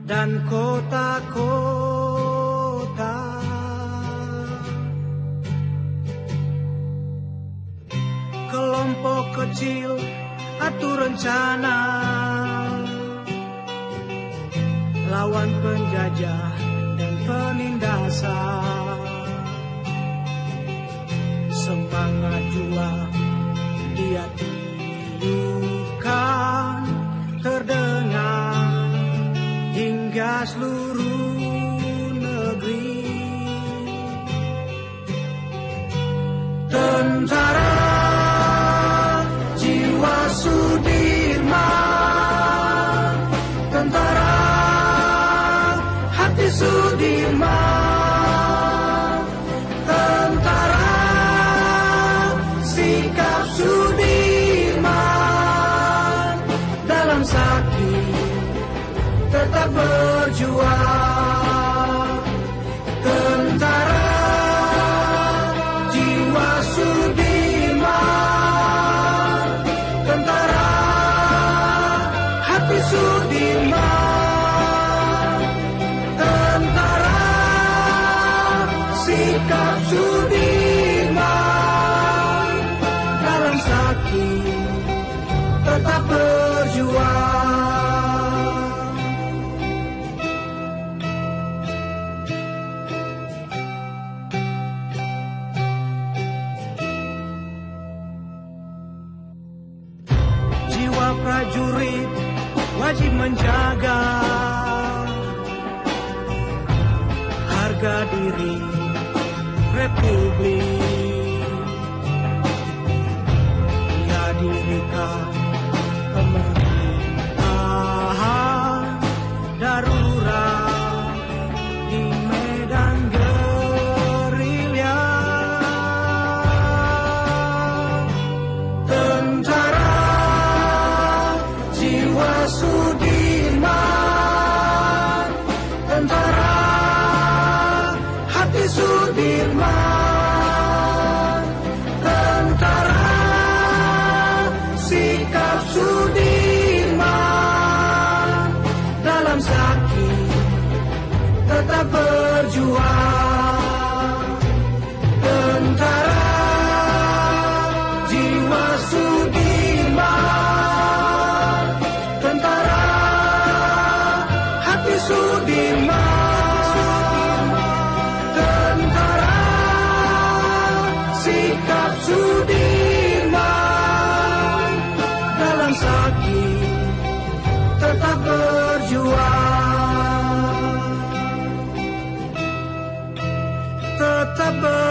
dan kota-kota. Kelompok kecil atur rencana lawan penjajah dan penindasan. Semangat juang dia tiupkan terdengar hingga seluruh negeri. Tentara jiwa Sudirman, tentara hati Sudirman, tentara sikap Sudirman, dalam sakit tetap berjuang. Tentara jiwa Sudirman, tentara hati Sudirman, tentara sikap Sudirman, dalam sakit tetap berjuang. Jiwa prajurit wajib menjaga harga diri Republik. Ya dirikan pemerintahan darurat di medan gerilya. Tentara jiwa Sudirman, tentara hati Sudirman, tentara sikap Sudirman, dalam sakit tetap berjuang. Tentara jiwa Sudirman, tentara Sudirman, tentara sikap Sudirman, dalam sakit tetap berjuang, tetap berjuang.